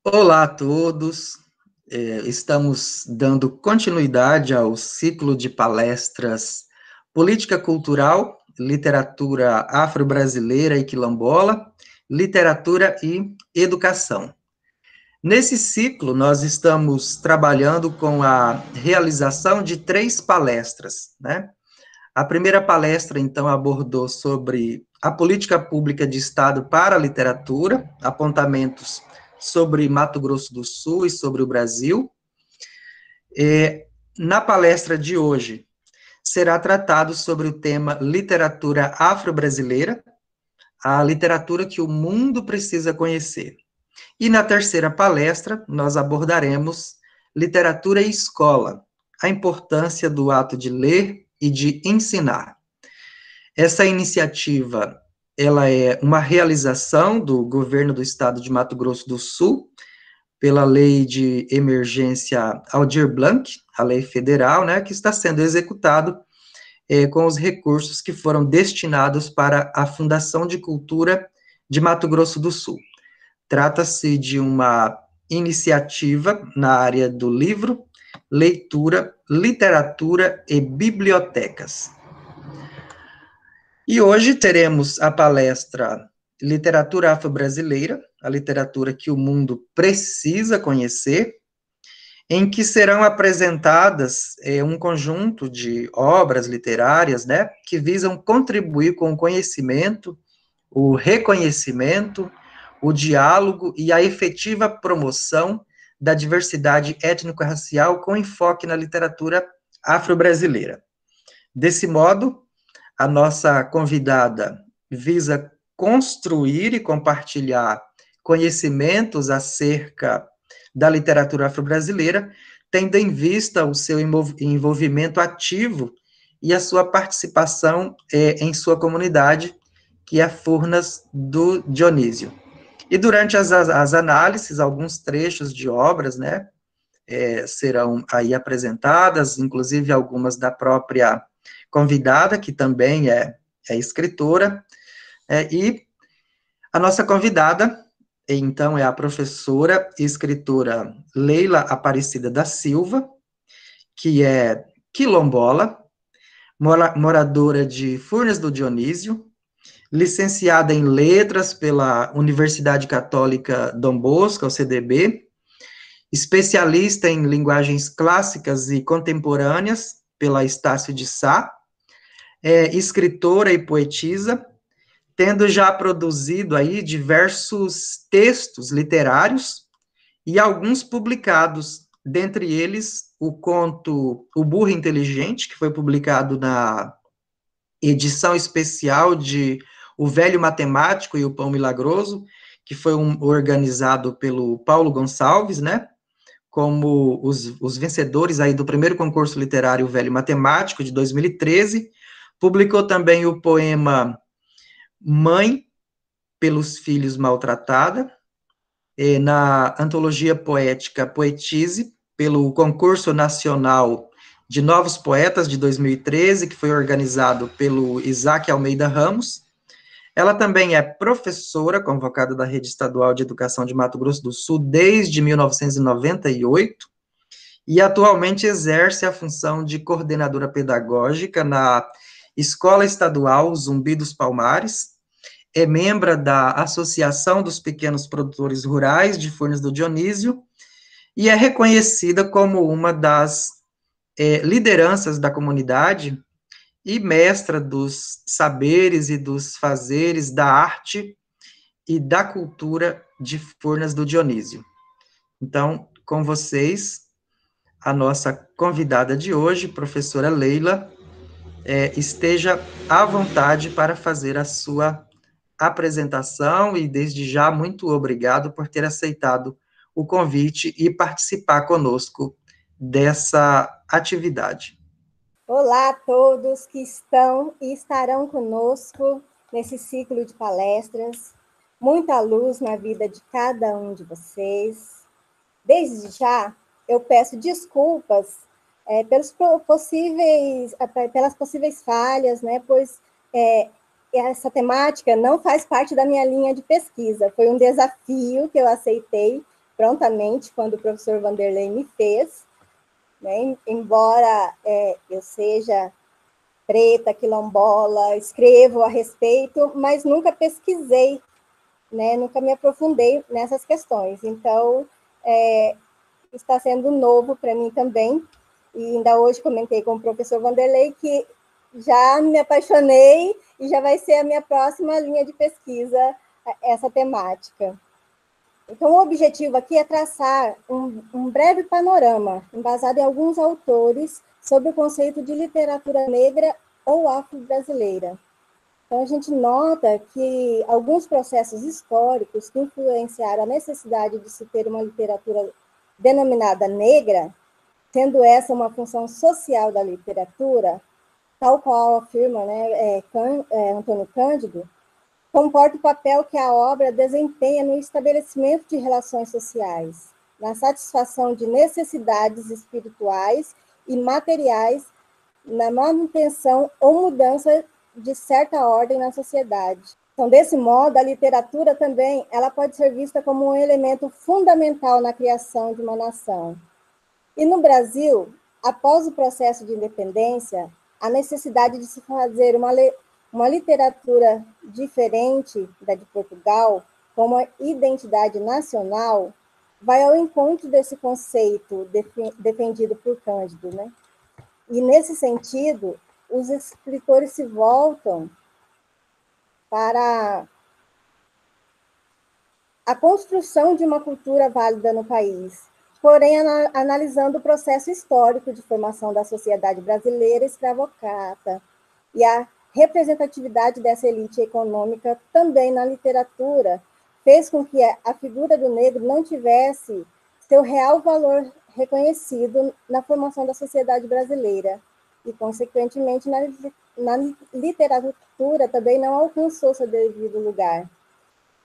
Olá a todos. Estamos dando continuidade ao ciclo de palestras Política Cultural, Literatura Afro-Brasileira e Quilombola, Literatura e Educação. Nesse ciclo, nós estamos trabalhando com a realização de 3 palestras, né? A primeira palestra, então, abordou sobre a política pública de Estado para a literatura, apontamentos sobre Mato Grosso do Sul e sobre o Brasil. Na palestra de hoje, será tratado sobre o tema literatura afro-brasileira, a literatura que o mundo precisa conhecer. E na terceira palestra, nós abordaremos literatura e escola, a importância do ato de ler e de ensinar. Essa iniciativa, ela é uma realização do governo do estado de Mato Grosso do Sul, pela lei de emergência Aldir Blanc, a lei federal, né, que está sendo executado com os recursos que foram destinados para a Fundação de Cultura de Mato Grosso do Sul. Trata-se de uma iniciativa na área do livro, leitura, literatura e bibliotecas. E hoje teremos a palestra Literatura Afro-Brasileira, a literatura que o mundo precisa conhecer, em que serão apresentadas um conjunto de obras literárias, né, que visam contribuir com o conhecimento, o reconhecimento, o diálogo e a efetiva promoção da diversidade étnico-racial com enfoque na literatura afro-brasileira. Desse modo, a nossa convidada visa construir e compartilhar conhecimentos acerca da literatura afro-brasileira, tendo em vista o seu envolvimento ativo e a sua participação em sua comunidade, que é Furnas do Dionísio. E durante as análises, alguns trechos de obras, né, serão aí apresentadas, inclusive algumas da própria convidada, que também é escritora, e a nossa convidada, então, é a professora e escritora Leila Aparecida da Silva, que é quilombola, moradora de Furnas do Dionísio, licenciada em Letras pela Universidade Católica Dom Bosco, UCDB, especialista em linguagens clássicas e contemporâneas pela Estácio de Sá, escritora e poetisa, tendo já produzido aí diversos textos literários e alguns publicados, dentre eles o conto O Burro Inteligente, que foi publicado na edição especial de O Velho Matemático e o Pão Milagroso, que foi organizado pelo Paulo Gonçalves, né, como os vencedores aí do primeiro concurso literário Velho Matemático, de 2013, publicou também o poema Mãe pelos Filhos Maltratada, na antologia poética Poetise, pelo Concurso Nacional de Novos Poetas de 2013, que foi organizado pelo Isaac Almeida Ramos. Ela também é professora convocada da Rede Estadual de Educação de Mato Grosso do Sul desde 1998 e atualmente exerce a função de coordenadora pedagógica na Escola Estadual Zumbi dos Palmares, é membro da Associação dos Pequenos Produtores Rurais de Furnas do Dionísio e é reconhecida como uma das lideranças da comunidade e mestra dos saberes e dos fazeres da arte e da cultura de Furnas do Dionísio. Então, com vocês, a nossa convidada de hoje, professora Leila, esteja à vontade para fazer a sua apresentação e, desde já, muito obrigado por ter aceitado o convite e participar conosco dessa atividade. Olá a todos que estão e estarão conosco nesse ciclo de palestras. Muita luz na vida de cada um de vocês. Desde já, eu peço desculpas pelas possíveis falhas, né? Pois essa temática não faz parte da minha linha de pesquisa. Foi um desafio que eu aceitei prontamente quando o professor Vanderlei me fez, né? Embora eu seja preta, quilombola, escrevo a respeito, mas nunca pesquisei, né? Nunca me aprofundei nessas questões. Então, está sendo novo para mim também, e ainda hoje comentei com o professor Vanderlei que já me apaixonei e já vai ser a minha próxima linha de pesquisa, essa temática. Então, o objetivo aqui é traçar um breve panorama, embasado em alguns autores, sobre o conceito de literatura negra ou afro-brasileira. Então, a gente nota que alguns processos históricos que influenciaram a necessidade de se ter uma literatura denominada negra, sendo essa uma função social da literatura, tal qual afirma, né, Antônio Cândido, comporta o papel que a obra desempenha no estabelecimento de relações sociais, na satisfação de necessidades espirituais e materiais, na manutenção ou mudança de certa ordem na sociedade. Então, desse modo, a literatura também ela pode ser vista como um elemento fundamental na criação de uma nação. E no Brasil, após o processo de independência, a necessidade de se fazer uma literatura diferente da de Portugal, com uma identidade nacional, vai ao encontro desse conceito defendido por Cândido, né? E, nesse sentido, os escritores se voltam para a construção de uma cultura válida no país, porém analisando o processo histórico de formação da sociedade brasileira escravocrata e a representatividade dessa elite econômica também na literatura fez com que a figura do negro não tivesse seu real valor reconhecido na formação da sociedade brasileira e, consequentemente, na literatura também não alcançou seu devido lugar.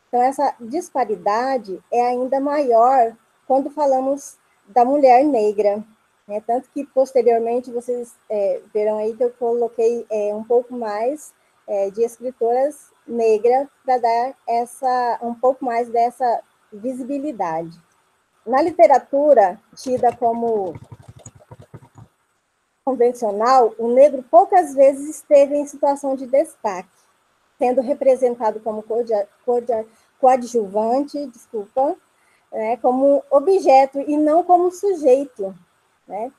Então, essa disparidade é ainda maior quando falamos da mulher negra, né? Tanto que, posteriormente, vocês verão aí que eu coloquei um pouco mais de escritoras negras para dar um pouco mais dessa visibilidade. Na literatura, tida como convencional, o negro poucas vezes esteve em situação de destaque, sendo representado como coadjuvante, como objeto e não como sujeito, né?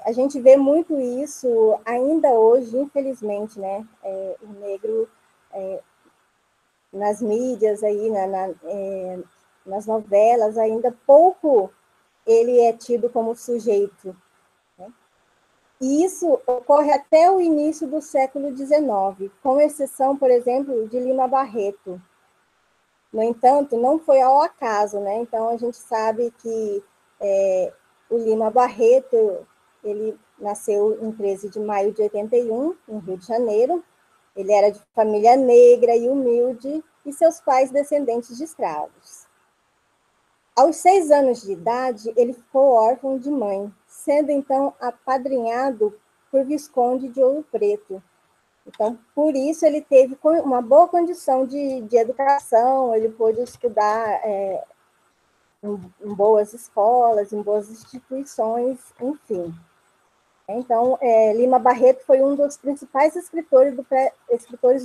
A gente vê muito isso ainda hoje, infelizmente, né? O negro nas mídias, aí, nas novelas, ainda pouco ele é tido como sujeito, né? E isso ocorre até o início do século XIX, com exceção, por exemplo, de Lima Barreto. No entanto, não foi ao acaso, né? Então, a gente sabe que o Lima Barreto, ele nasceu em 13 de maio de 81, no Rio de Janeiro. Ele era de família negra e humilde, e seus pais descendentes de escravos. Aos 6 anos de idade, ele ficou órfão de mãe, sendo então apadrinhado por Visconde de Ouro Preto. Então, por isso, ele teve uma boa condição de educação, ele pôde estudar em boas escolas, em boas instituições, enfim. Então, Lima Barreto foi um dos principais escritores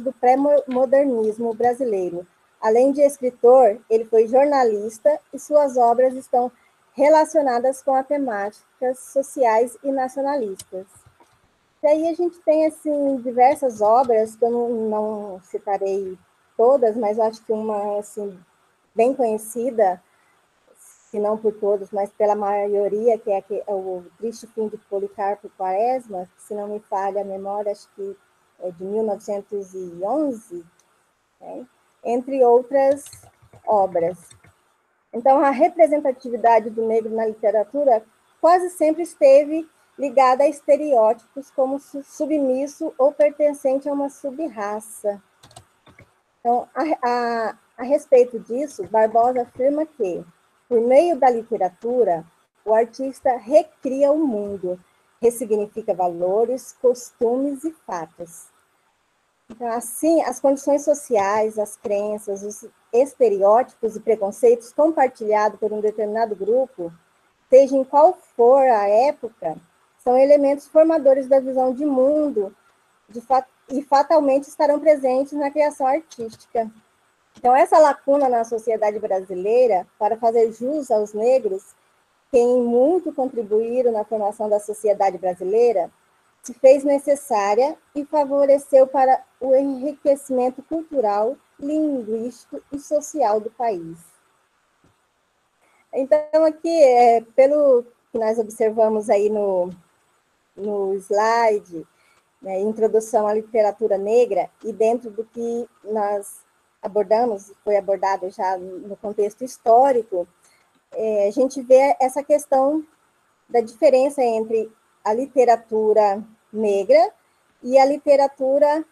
do pré-modernismo brasileiro. Além de escritor, ele foi jornalista e suas obras estão relacionadas com as temáticas sociais e nacionalistas. E aí a gente tem assim, diversas obras, que eu não citarei todas, mas eu acho que uma assim, bem conhecida, se não por todos, mas pela maioria, que é o Triste Fim de Policarpo Quaresma, que, se não me falha a memória, acho que é de 1911, né? Entre outras obras. Então, a representatividade do negro na literatura quase sempre esteve ligada a estereótipos como submisso ou pertencente a uma sub-raça. Então, a respeito disso, Barbosa afirma que, por meio da literatura, o artista recria o mundo, ressignifica valores, costumes e fatos. Então, assim, as condições sociais, as crenças, os estereótipos e preconceitos compartilhados por um determinado grupo, seja em qual for a época, são elementos formadores da visão de mundo e fatalmente estarão presentes na criação artística. Então, essa lacuna na sociedade brasileira, para fazer jus aos negros, que muito contribuíram na formação da sociedade brasileira, se fez necessária e favoreceu para o enriquecimento cultural, linguístico e social do país. Então, aqui, pelo que nós observamos aí no slide, né, introdução à literatura negra, e dentro do que nós abordamos, foi abordado já no contexto histórico, a gente vê essa questão da diferença entre a literatura negra e a literatura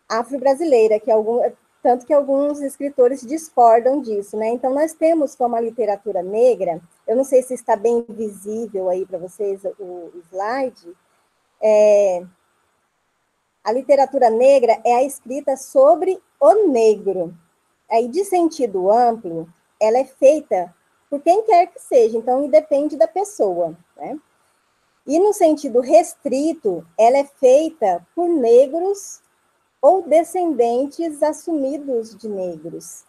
afro-brasileira, tanto que alguns escritores discordam disso, né? Então, nós temos como a literatura negra, eu não sei se está bem visível aí para vocês o slide, a literatura negra é a escrita sobre o negro. Aí, de sentido amplo, ela é feita por quem quer que seja, então depende da pessoa, né? E no sentido restrito, ela é feita por negros ou descendentes assumidos de negros.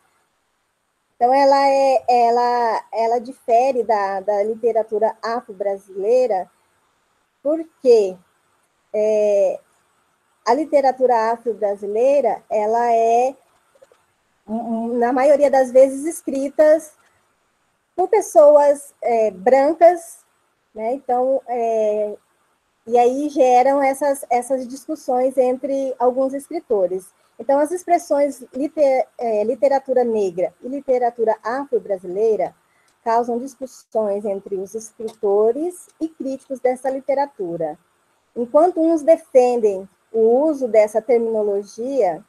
Então, ela difere da literatura afro-brasileira, porque a literatura afro-brasileira, ela é, na maioria das vezes, escritas por pessoas brancas, né? Então, e aí geram essas discussões entre alguns escritores. Então, as expressões literatura negra e literatura afro-brasileira causam discussões entre os escritores e críticos dessa literatura. Enquanto uns defendem o uso dessa terminologia,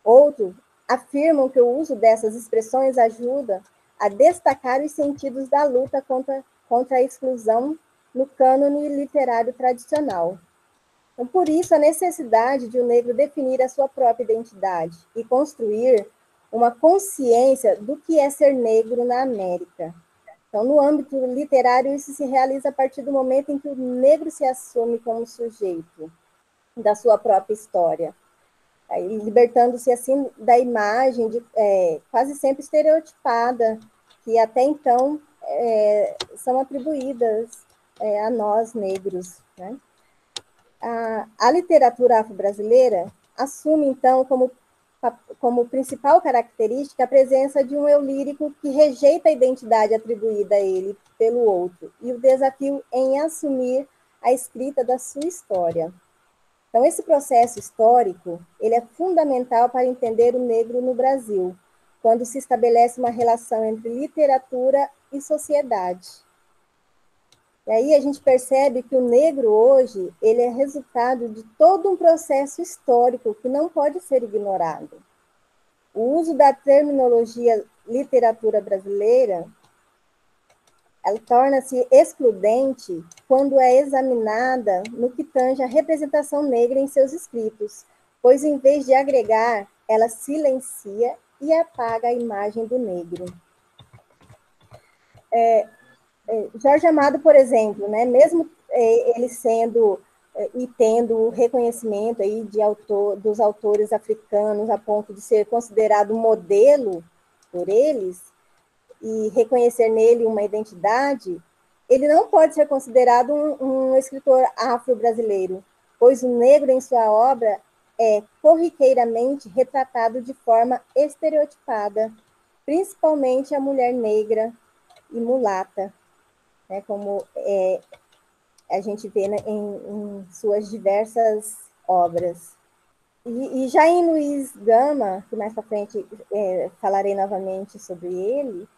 outros afirmam que o uso dessas expressões ajuda a destacar os sentidos da luta contra a exclusão no cânone literário tradicional. Então, por isso, a necessidade de o negro definir a sua própria identidade e construir uma consciência do que é ser negro na América. Então, no âmbito literário, isso se realiza a partir do momento em que o negro se assume como sujeito da sua própria história, libertando-se, assim, da imagem quase sempre estereotipada, que até então são atribuídas a nós, negros, né? A literatura afro-brasileira assume, então, como principal característica a presença de um eu lírico que rejeita a identidade atribuída a ele pelo outro e o desafio em assumir a escrita da sua história. Então, esse processo histórico, ele é fundamental para entender o negro no Brasil, quando se estabelece uma relação entre literatura e sociedade. E aí a gente percebe que o negro hoje, ele é resultado de todo um processo histórico que não pode ser ignorado. O uso da terminologia literatura brasileira, ela torna-se excludente quando é examinada no que tange a representação negra em seus escritos, pois em vez de agregar, ela silencia e apaga a imagem do negro. Jorge Amado, por exemplo, né, mesmo ele sendo e tendo o reconhecimento aí dos autores africanos a ponto de ser considerado modelo por eles e reconhecer nele uma identidade, ele não pode ser considerado um escritor afro-brasileiro, pois o negro em sua obra é corriqueiramente retratado de forma estereotipada, principalmente a mulher negra e mulata, né, como a gente vê, né, em suas diversas obras. E já em Luiz Gama, que mais para frente falarei novamente sobre ele,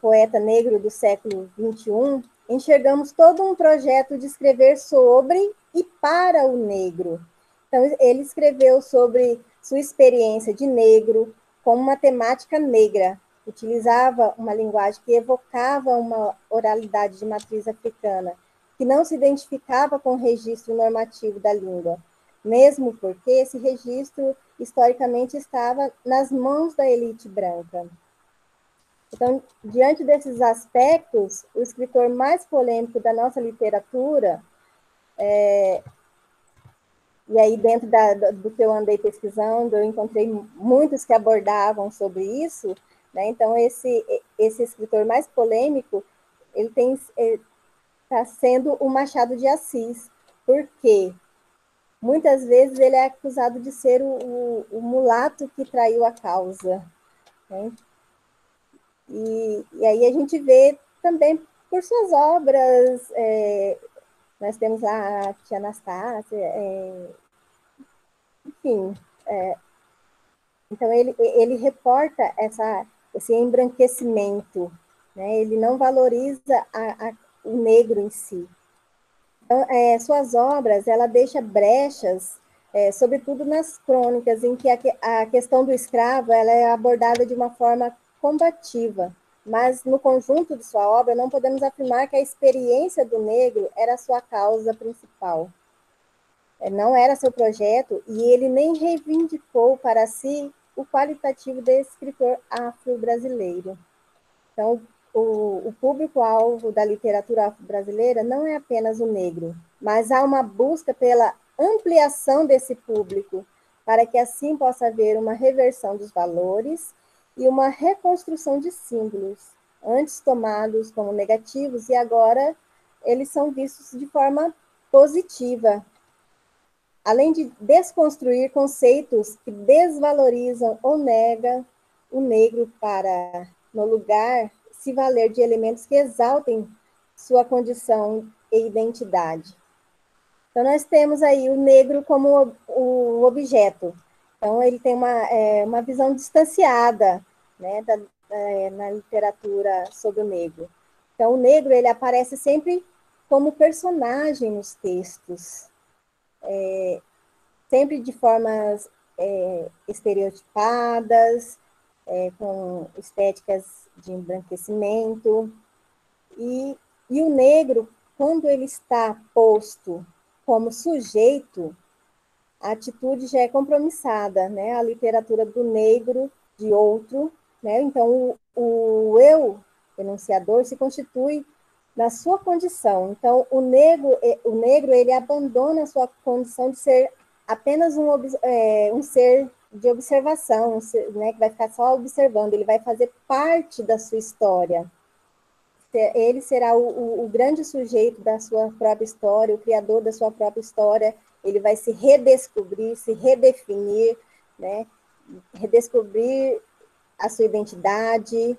poeta negro do século XXI, enxergamos todo um projeto de escrever sobre e para o negro. Então, ele escreveu sobre sua experiência de negro com uma temática negra, utilizava uma linguagem que evocava uma oralidade de matriz africana, que não se identificava com o registro normativo da língua, mesmo porque esse registro historicamente estava nas mãos da elite branca. Então, diante desses aspectos, o escritor mais polêmico da nossa literatura, e aí dentro do que eu andei pesquisando, eu encontrei muitos que abordavam sobre isso, né? Então, esse escritor mais polêmico, ele está sendo o Machado de Assis. Por quê? Muitas vezes ele é acusado de ser o mulato que traiu a causa, né? E aí a gente vê também por suas obras, nós temos a Tia Anastácia, enfim. Então ele reporta esse embranquecimento, né? Ele não valoriza o negro em si. Então, suas obras, ela deixa brechas, sobretudo nas crônicas, em que a questão do escravo ela é abordada de uma forma combativa, mas no conjunto de sua obra não podemos afirmar que a experiência do negro era a sua causa principal. Não era seu projeto, e ele nem reivindicou para si o qualitativo desse escritor afro-brasileiro. Então, o público-alvo da literatura afro-brasileira não é apenas o negro, mas há uma busca pela ampliação desse público, para que assim possa haver uma reversão dos valores e uma reconstrução de símbolos, antes tomados como negativos e agora eles são vistos de forma positiva, além de desconstruir conceitos que desvalorizam ou negam o negro para, no lugar, se valer de elementos que exaltem sua condição e identidade. Então, nós temos aí o negro como o objeto. Então, ele tem uma visão distanciada, né, na literatura sobre o negro. Então, o negro ele aparece sempre como personagem nos textos, sempre de formas estereotipadas, com estéticas de embranquecimento. E o negro, quando ele está posto como sujeito, a atitude já é compromissada, né? A literatura do negro, de outro, né? Então, o eu, enunciador, se constitui na sua condição. Então, o negro ele abandona a sua condição de ser apenas um ser de observação, um ser, né, que vai ficar só observando, ele vai fazer parte da sua história. Ele será o grande sujeito da sua própria história, o criador da sua própria história, ele vai se redescobrir, se redefinir, né, redescobrir a sua identidade.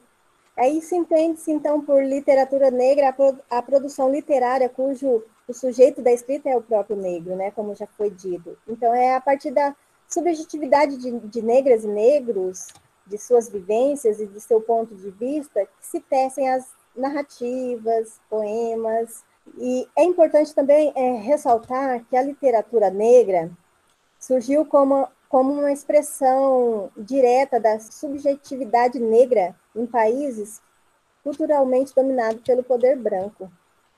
Aí se entende-se, então, por literatura negra, a produção literária cujo o sujeito da escrita é o próprio negro, né, como já foi dito. Então, é a partir da subjetividade de negras e negros, de suas vivências e de seu ponto de vista, que se tecem as narrativas, poemas. E é importante também ressaltar que a literatura negra surgiu como uma expressão direta da subjetividade negra em países culturalmente dominados pelo poder branco,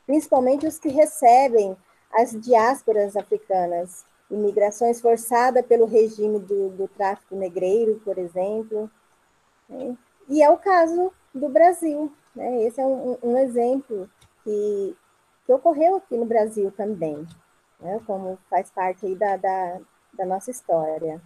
principalmente os que recebem as diásporas africanas, imigrações forçadas pelo regime do tráfico negreiro, por exemplo. Né? E é o caso do Brasil. Né? Esse é um exemplo que ocorreu aqui no Brasil também, né? Como faz parte aí da nossa história.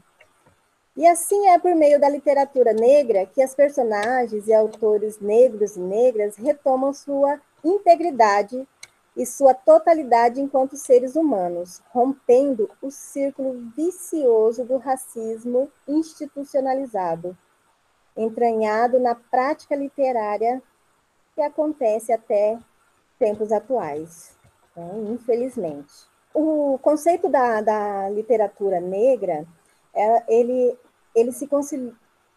E assim é por meio da literatura negra que as personagens e autores negros e negras retomam sua integridade e sua totalidade enquanto seres humanos, rompendo o círculo vicioso do racismo institucionalizado, entranhado na prática literária que acontece até tempos atuais, né? Infelizmente. O conceito da literatura negra, ele se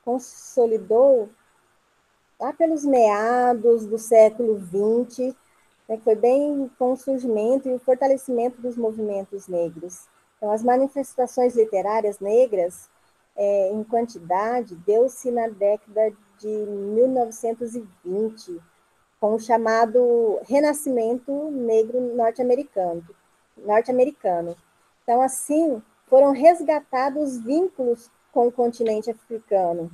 consolidou lá pelos meados do século XX, né, que foi bem com o surgimento e o fortalecimento dos movimentos negros. Então, as manifestações literárias negras, em quantidade, deu-se na década de 1920, com o chamado Renascimento Negro norte-americano. Então, assim, foram resgatados vínculos com o continente africano,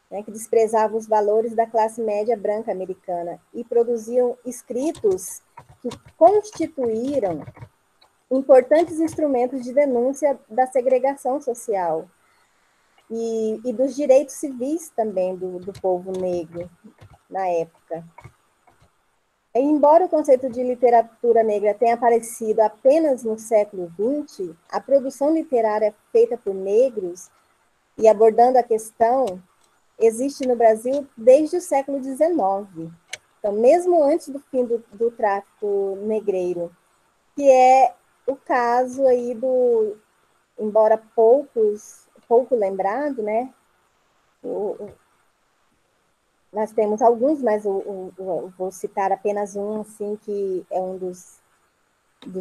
né, que desprezava os valores da classe média branca americana e produziam escritos que constituíram importantes instrumentos de denúncia da segregação social e dos direitos civis também do povo negro na época. Embora o conceito de literatura negra tenha aparecido apenas no século XX, a produção literária feita por negros e abordando a questão existe no Brasil desde o século XIX. Então, mesmo antes do fim do tráfico negreiro, que é o caso aí embora pouco lembrado, né? Nós temos alguns, mas vou citar apenas um, assim, que é um dos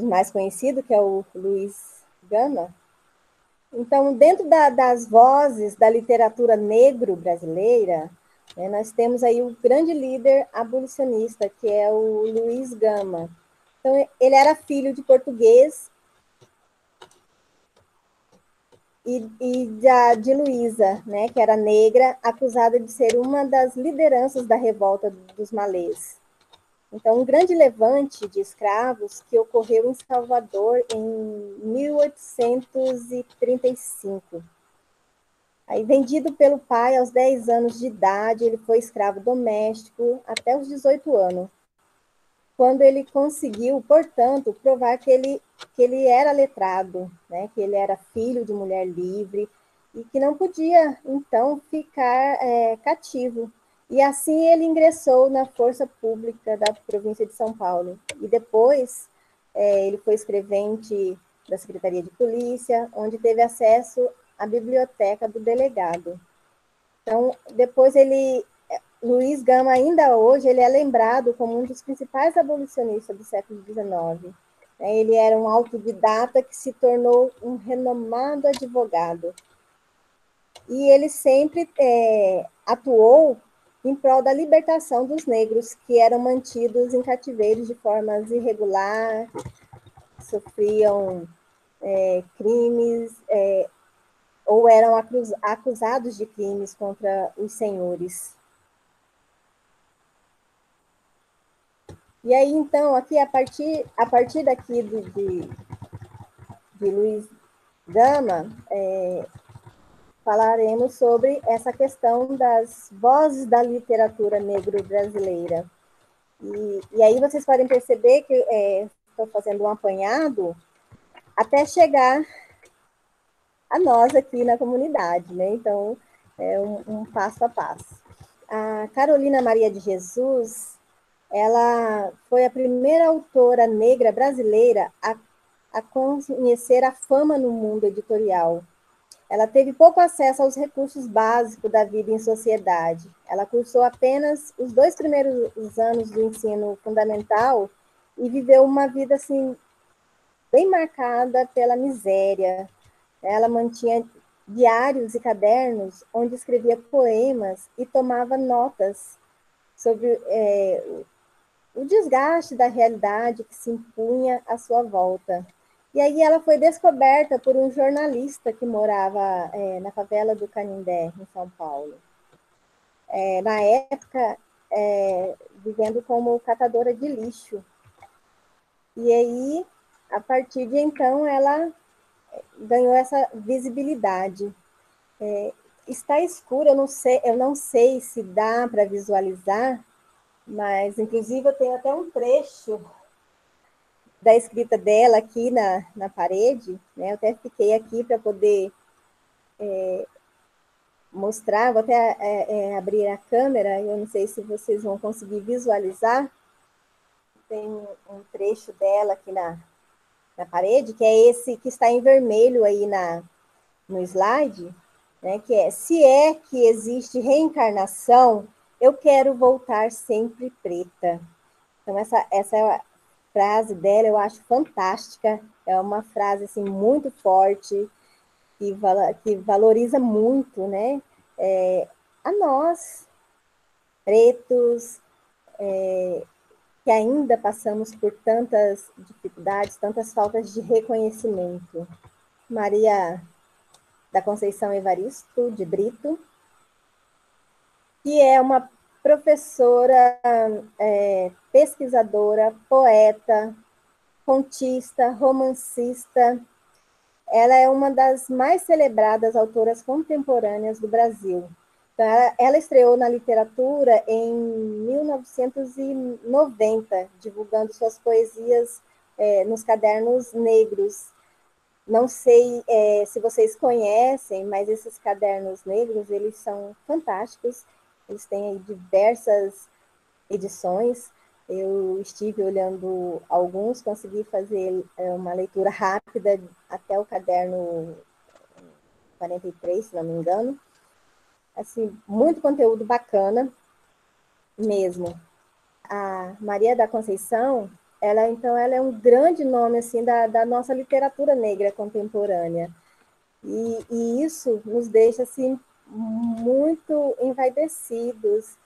mais conhecidos, que é o Luiz Gama. Então, dentro das vozes da literatura negro brasileira, né, nós temos aí o grande líder abolicionista, que é o Luiz Gama. Então, ele era filho de português de Luísa, né, que era negra, acusada de ser uma das lideranças da revolta dos malês. Então, um grande levante de escravos que ocorreu em Salvador em 1835. Aí, vendido pelo pai aos 10 anos de idade, ele foi escravo doméstico até os 18 anos, quando ele conseguiu, portanto, provar que ele era letrado, né, que ele era filho de mulher livre e que não podia, então, ficar cativo. E assim ele ingressou na força pública da província de São Paulo. E depois ele foi escrevente da Secretaria de Polícia, onde teve acesso à biblioteca do delegado. Então, depois Luiz Gama, ainda hoje, ele é lembrado como um dos principais abolicionistas do século XIX. Ele era um autodidata que se tornou um renomado advogado. E ele sempre atuou em prol da libertação dos negros, que eram mantidos em cativeiros de formas irregulares, sofriam crimes, ou eram acusados de crimes contra os senhores. E aí, então, aqui, a partir daqui de Luiz Gama, falaremos sobre essa questão das vozes da literatura negro-brasileira. E aí vocês podem perceber que estou fazendo um apanhado até chegar a nós aqui na comunidade, né? Então, é um passo a passo. A Carolina Maria de Jesus, ela foi a primeira autora negra brasileira a conhecer a fama no mundo editorial. Ela teve pouco acesso aos recursos básicos da vida em sociedade. Ela cursou apenas os 2 primeiros anos do ensino fundamental e viveu uma vida assim bem marcada pela miséria. Ela mantinha diários e cadernos onde escrevia poemas e tomava notas sobre o desgaste da realidade que se impunha à sua volta. E aí ela foi descoberta por um jornalista que morava na favela do Canindé, em São Paulo. Na época, vivendo como catadora de lixo. E aí, a partir de então, ela ganhou essa visibilidade. Está escuro, eu não sei se dá para visualizar, mas, inclusive, eu tenho até um trecho da escrita dela aqui na parede, né? Eu até fiquei aqui para poder mostrar, vou até abrir a câmera, eu não sei se vocês vão conseguir visualizar. Tem um trecho dela aqui na parede, que é esse que está em vermelho aí no slide, né? Que é: se é que existe reencarnação, eu quero voltar sempre preta. Então, essa frase dela eu acho fantástica, é uma frase assim, muito forte, que valoriza muito, né, a nós, pretos, que ainda passamos por tantas dificuldades, tantas faltas de reconhecimento. Maria da Conceição Evaristo de Brito, que é uma professora, pesquisadora, poeta, contista, romancista. Ela é uma das mais celebradas autoras contemporâneas do Brasil. Então, ela estreou na literatura em 1990, divulgando suas poesias nos cadernos negros. Não sei se vocês conhecem, mas esses cadernos negros, eles são fantásticos. Eles têm aí diversas edições. Eu estive olhando alguns, consegui fazer uma leitura rápida até o caderno 43, se não me engano. Assim, muito conteúdo bacana mesmo. A Maria da Conceição, ela é um grande nome assim da nossa literatura negra contemporânea. E isso nos deixa assim muito envaidecidos,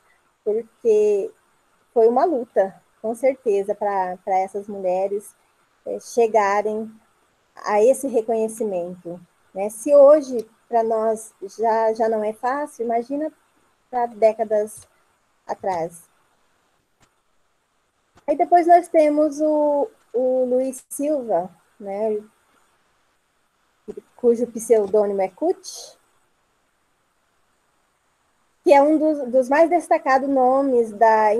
porque foi uma luta, com certeza, para essas mulheres chegarem a esse reconhecimento. Né? Se hoje, para nós, já não é fácil, imagina para décadas atrás. Aí depois nós temos o Luiz Silva, né, cujo pseudônimo é Cut, que é um dos mais destacados nomes da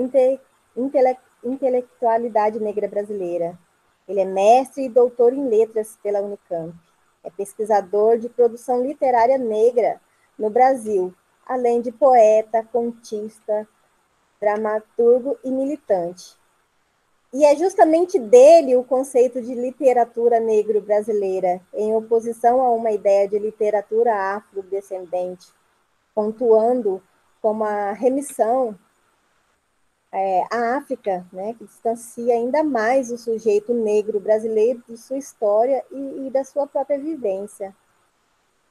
intelectualidade negra brasileira. Ele é mestre e doutor em letras pela Unicamp. É pesquisador de produção literária negra no Brasil, além de poeta, contista, dramaturgo e militante. E é justamente dele o conceito de literatura negro-brasileira, em oposição a uma ideia de literatura afrodescendente, pontuando como a remissão à África, né, que distancia ainda mais o sujeito negro brasileiro de sua história e da sua própria vivência.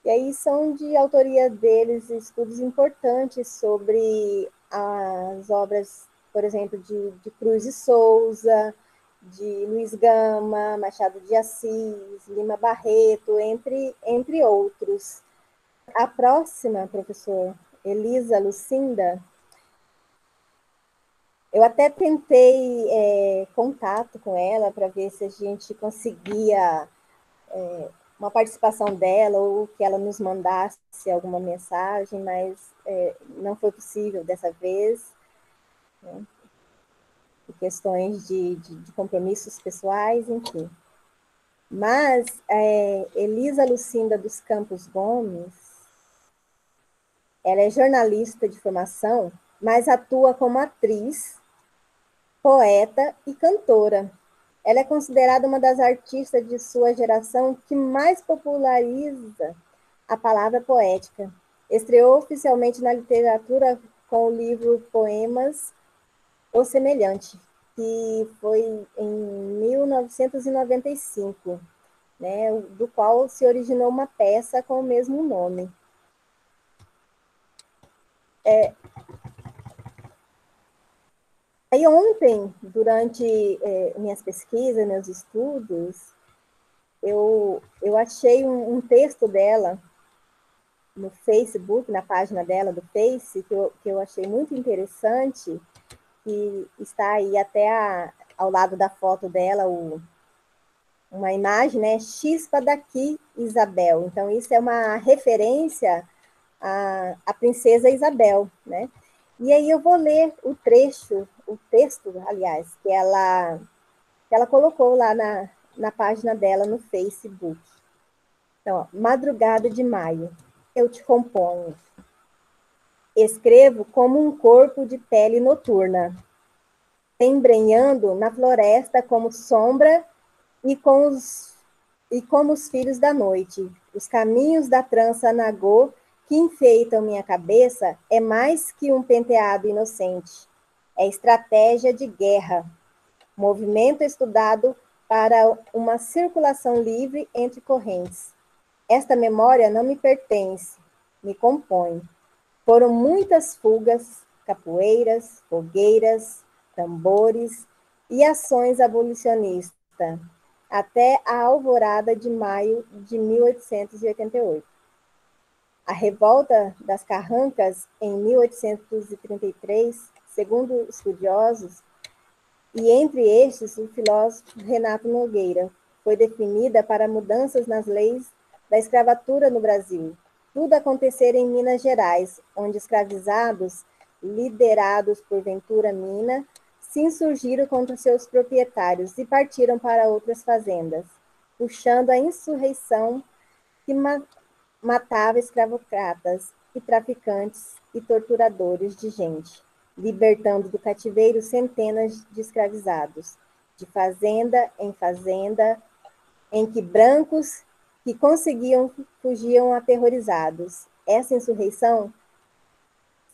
E aí são de autoria deles estudos importantes sobre as obras, por exemplo, de Cruz e Souza, de Luiz Gama, Machado de Assis, Lima Barreto, entre outros. A próxima, professor, Elisa Lucinda, eu até tentei contato com ela para ver se a gente conseguia uma participação dela ou que ela nos mandasse alguma mensagem, mas não foi possível dessa vez, né? Por questões de compromissos pessoais, enfim. Mas Elisa Lucinda dos Campos Gomes, ela é jornalista de formação, mas atua como atriz, poeta e cantora. Ela é considerada uma das artistas de sua geração que mais populariza a palavra poética. Estreou oficialmente na literatura com o livro Poemas O Semelhante, que foi em 1995, né, do qual se originou uma peça com o mesmo nome. Aí ontem, durante minhas pesquisas, meus estudos, eu achei um texto dela no Facebook, na página dela do Face, que eu achei muito interessante, que está aí até ao lado da foto dela uma imagem, né? Chispa daqui, Isabel. Então, isso é uma referência à princesa Isabel, né? E aí eu vou ler o texto, aliás, que ela colocou lá na página dela no Facebook. Então, ó, Madrugada de Maio, eu te componho. Escrevo como um corpo de pele noturna, embrenhando na floresta como sombra e como os filhos da noite. Os caminhos da trança nagô que enfeitam minha cabeça é mais que um penteado inocente. É estratégia de guerra, movimento estudado para uma circulação livre entre correntes. Esta memória não me pertence, me compõe. Foram muitas fugas, capoeiras, fogueiras, tambores e ações abolicionistas. até a alvorada de maio de 1888. A revolta das Carrancas, em 1833, segundo estudiosos, e entre estes o filósofo Renato Nogueira, foi definida para mudanças nas leis da escravatura no Brasil. Tudo acontecer em Minas Gerais, onde escravizados, liderados por Ventura Mina, se insurgiram contra seus proprietários e partiram para outras fazendas, puxando a insurreição que matava escravocratas e traficantes e torturadores de gente, libertando do cativeiro centenas de escravizados, de fazenda, em que brancos que conseguiam fugiam aterrorizados. Essa insurreição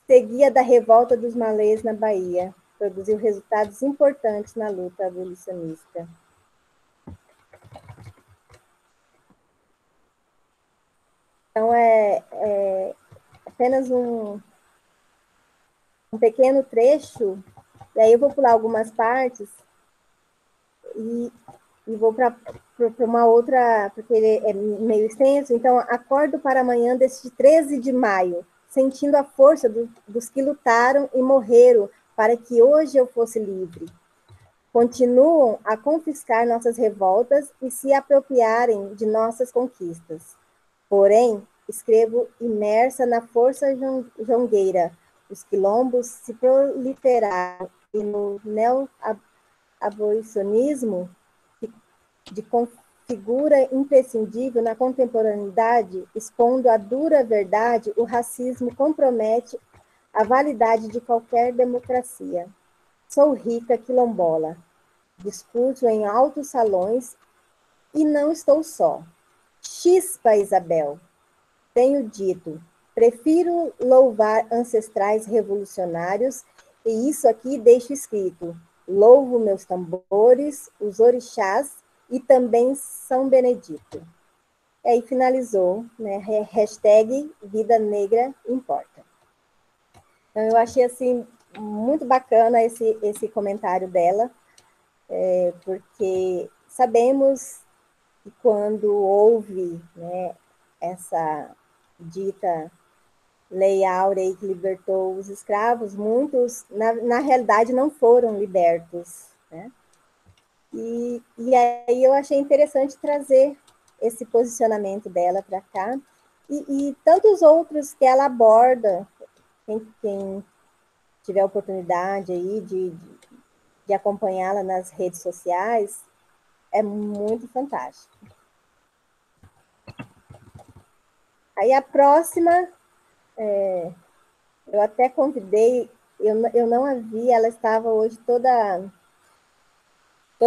seguia da revolta dos malês na Bahia, produziu resultados importantes na luta abolicionista. Então, é apenas um pequeno trecho, e aí eu vou pular algumas partes e vou para uma outra, porque ele é meio extenso. Então, acordo para amanhã deste 13 de maio, sentindo a força dos que lutaram e morreram para que hoje eu fosse livre. Continuam a confiscar nossas revoltas e se apropriarem de nossas conquistas. Porém, escrevo imersa na força jongueira. Os quilombos se proliferaram e no neo-abolicionismo, de configura imprescindível na contemporaneidade, expondo a dura verdade, o racismo compromete a validade de qualquer democracia. Sou rica quilombola, discurso em altos salões e não estou só. Chispa, Isabel, tenho dito, prefiro louvar ancestrais revolucionários, e isso aqui deixo escrito, louvo meus tambores, os orixás e também São Benedito. E aí finalizou, né, hashtag Vida Negra Importa. Então, eu achei assim, muito bacana esse comentário dela, porque sabemos que quando houve, né, essa dita Lei Áurea que libertou os escravos, muitos, na realidade, não foram libertos, né? E aí eu achei interessante trazer esse posicionamento dela para cá, e tantos outros que ela aborda, quem tiver oportunidade aí de acompanhá-la nas redes sociais, é muito fantástico. Aí a próxima, eu até convidei, eu não a vi, ela estava hoje toda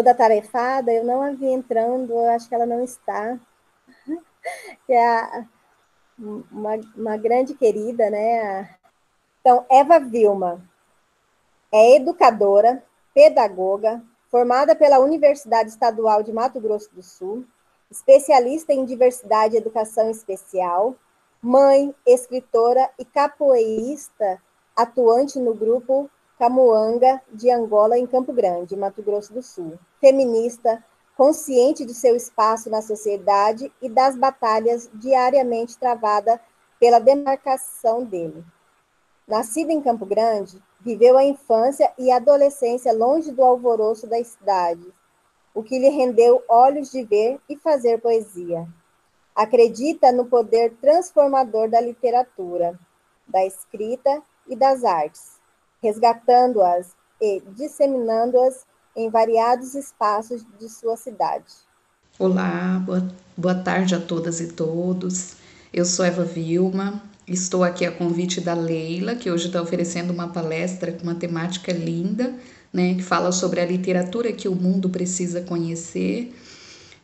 atarefada, eu não a vi entrando, eu acho que ela não está, que é uma grande querida, né? Então, Eva Vilma é educadora, pedagoga, formada pela Universidade Estadual de Mato Grosso do Sul, especialista em diversidade e educação especial, mãe, escritora e capoeirista, atuante no grupo Camuanga de Angola, em Campo Grande, Mato Grosso do Sul. Feminista, consciente de seu espaço na sociedade e das batalhas diariamente travadas pela demarcação dele. Nascida em Campo Grande, viveu a infância e a adolescência longe do alvoroço da cidade, o que lhe rendeu olhos de ver e fazer poesia. Acredita no poder transformador da literatura, da escrita e das artes, resgatando-as e disseminando-as em variados espaços de sua cidade. Olá, boa tarde a todas e todos. Eu sou Eva Vilma, estou aqui a convite da Leila, que hoje está oferecendo uma palestra com uma temática linda, né, que fala sobre a literatura que o mundo precisa conhecer.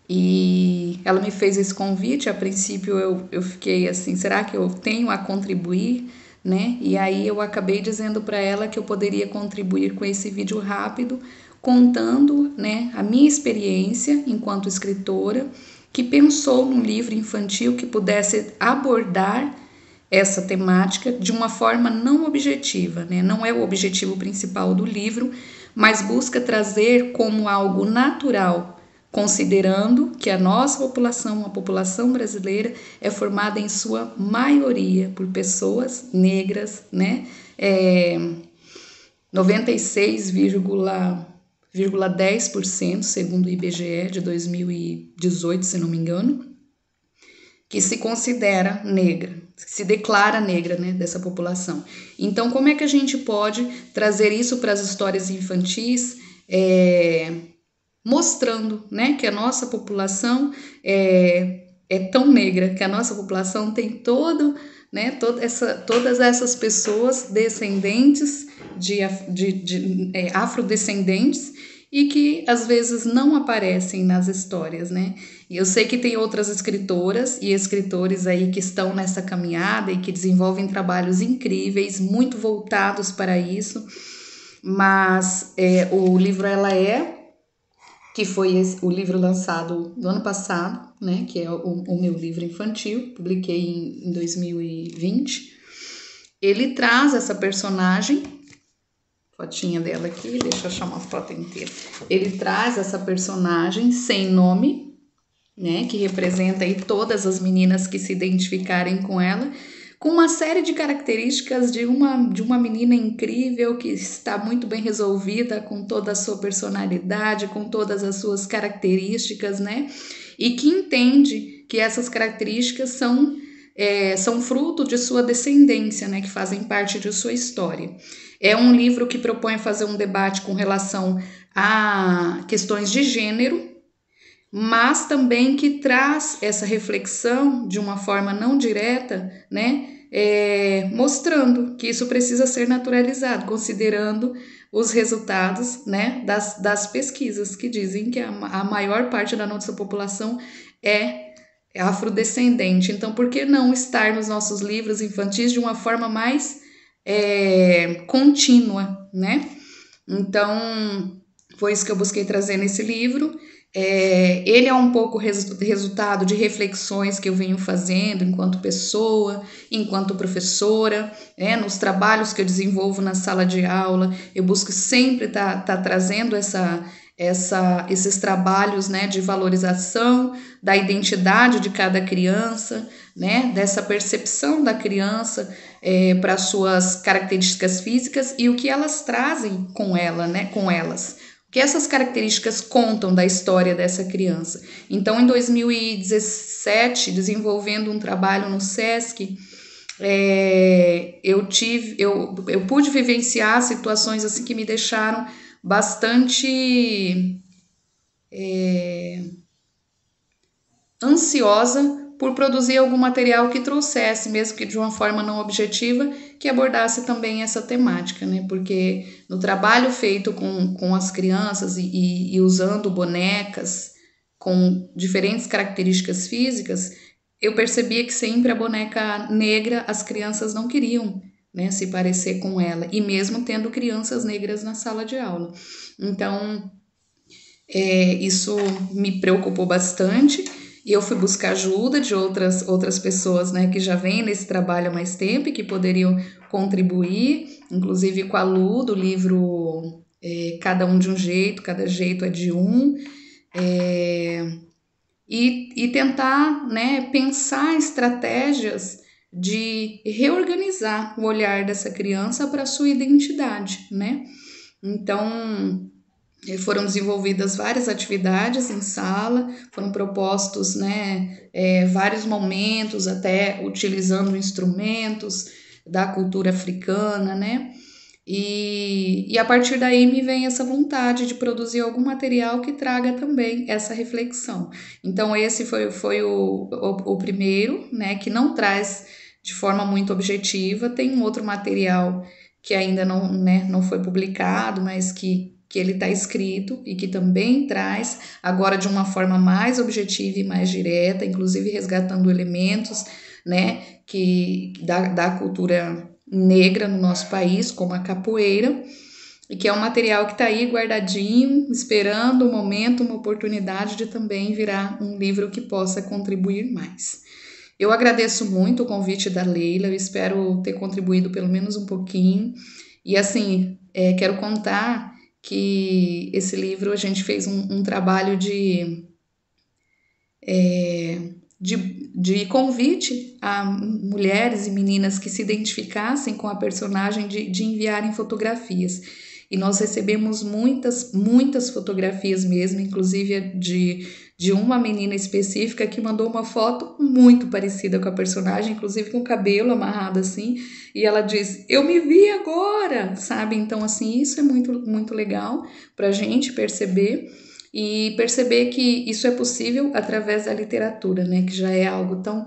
E ela me fez esse convite. A princípio eu fiquei assim, será que eu tenho a contribuir, né? E aí eu acabei dizendo para ela que eu poderia contribuir com esse vídeo rápido, contando, né, a minha experiência enquanto escritora, que pensou num livro infantil que pudesse abordar essa temática de uma forma não objetiva, né? Não é o objetivo principal do livro, mas busca trazer como algo natural considerando que a nossa população, a população brasileira, é formada em sua maioria por pessoas negras, né? 96,10%, segundo o IBGE de 2018, se não me engano, que se considera negra, se declara negra, né, dessa população. Então, como é que a gente pode trazer isso para as histórias infantis, mostrando, né, que a nossa população é tão negra, que a nossa população tem todas essas pessoas descendentes de afrodescendentes e que às vezes não aparecem nas histórias, né? E eu sei que tem outras escritoras e escritores aí que estão nessa caminhada e que desenvolvem trabalhos incríveis, muito voltados para isso, mas o livro que foi o livro lançado no ano passado, né, que é o meu livro infantil, publiquei em 2020, ele traz essa personagem, fotinha dela aqui, deixa eu achar uma foto inteira, ele traz essa personagem sem nome, né, que representa aí todas as meninas que se identificarem com ela, com uma série de características de uma menina incrível que está muito bem resolvida com toda a sua personalidade, com todas as suas características, né? E que entende que essas características são fruto de sua descendência, né? Que fazem parte de sua história. É um livro que propõe fazer um debate com relação a questões de gênero, mas também que traz essa reflexão de uma forma não direta, né, mostrando que isso precisa ser naturalizado, considerando os resultados, né, das pesquisas que dizem que a maior parte da nossa população é afrodescendente. Então, por que não estar nos nossos livros infantis de uma forma mais contínua, né? Então, foi isso que eu busquei trazer nesse livro. Ele é um pouco resultado de reflexões que eu venho fazendo enquanto pessoa, enquanto professora, nos trabalhos que eu desenvolvo na sala de aula. Eu busco sempre tá trazendo esses trabalhos, né, de valorização da identidade de cada criança, né, dessa percepção da criança para suas características físicas e o que elas trazem com ela, né, com elas. O que essas características contam da história dessa criança. Então, em 2017, desenvolvendo um trabalho no SESC, eu pude vivenciar situações assim que me deixaram bastante ansiosa por produzir algum material que trouxesse, mesmo que de uma forma não objetiva, que abordasse também essa temática, né? Porque no trabalho feito com as crianças e usando bonecas com diferentes características físicas, eu percebia que sempre a boneca negra, as crianças não queriam, né, se parecer com ela, e mesmo tendo crianças negras na sala de aula. Então, isso me preocupou bastante. E eu fui buscar ajuda de outras pessoas, né, que já vêm nesse trabalho há mais tempo e que poderiam contribuir, inclusive com a Lu, do livro Cada Um de um Jeito, Cada Jeito é de Um, e tentar, né, pensar estratégias de reorganizar o olhar dessa criança para a sua identidade, né? Então, foram desenvolvidas várias atividades em sala, foram propostos, né, vários momentos, até utilizando instrumentos da cultura africana, né, e a partir daí me vem essa vontade de produzir algum material que traga também essa reflexão. Então esse foi o primeiro, né, que não traz de forma muito objetiva. Tem um outro material que ainda não foi publicado, mas que ele está escrito e que também traz agora de uma forma mais objetiva e mais direta, inclusive resgatando elementos, né, da cultura negra no nosso país, como a capoeira, e que é um material que está aí guardadinho, esperando um momento, uma oportunidade de também virar um livro que possa contribuir mais. Eu agradeço muito o convite da Leila, eu espero ter contribuído pelo menos um pouquinho, e assim, quero contar que esse livro a gente fez um trabalho de convite a mulheres e meninas que se identificassem com a personagem de enviarem fotografias. E nós recebemos muitas fotografias mesmo, inclusive de uma menina específica que mandou uma foto muito parecida com a personagem, inclusive com o cabelo amarrado assim, e ela diz, eu me vi agora, sabe? Então, assim, isso é muito legal para a gente perceber, e perceber que isso é possível através da literatura, né? Que já é algo tão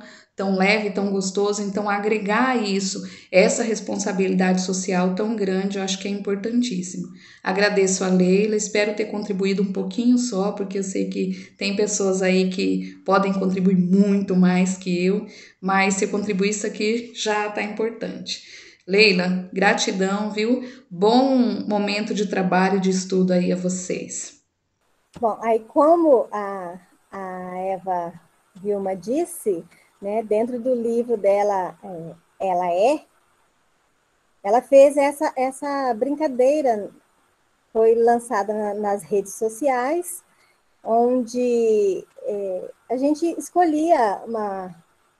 leve, tão gostoso. Então, agregar isso, essa responsabilidade social tão grande, eu acho que é importantíssimo. Agradeço a Leila, espero ter contribuído um pouquinho só, porque eu sei que tem pessoas aí que podem contribuir muito mais que eu, mas se eu contribuir isso aqui já está importante. Leila, gratidão, viu? Bom momento de trabalho e de estudo aí a vocês. Bom, aí como a Eva Vilma disse, né, dentro do livro dela, ela fez essa brincadeira, foi lançada nas redes sociais, onde a gente escolhia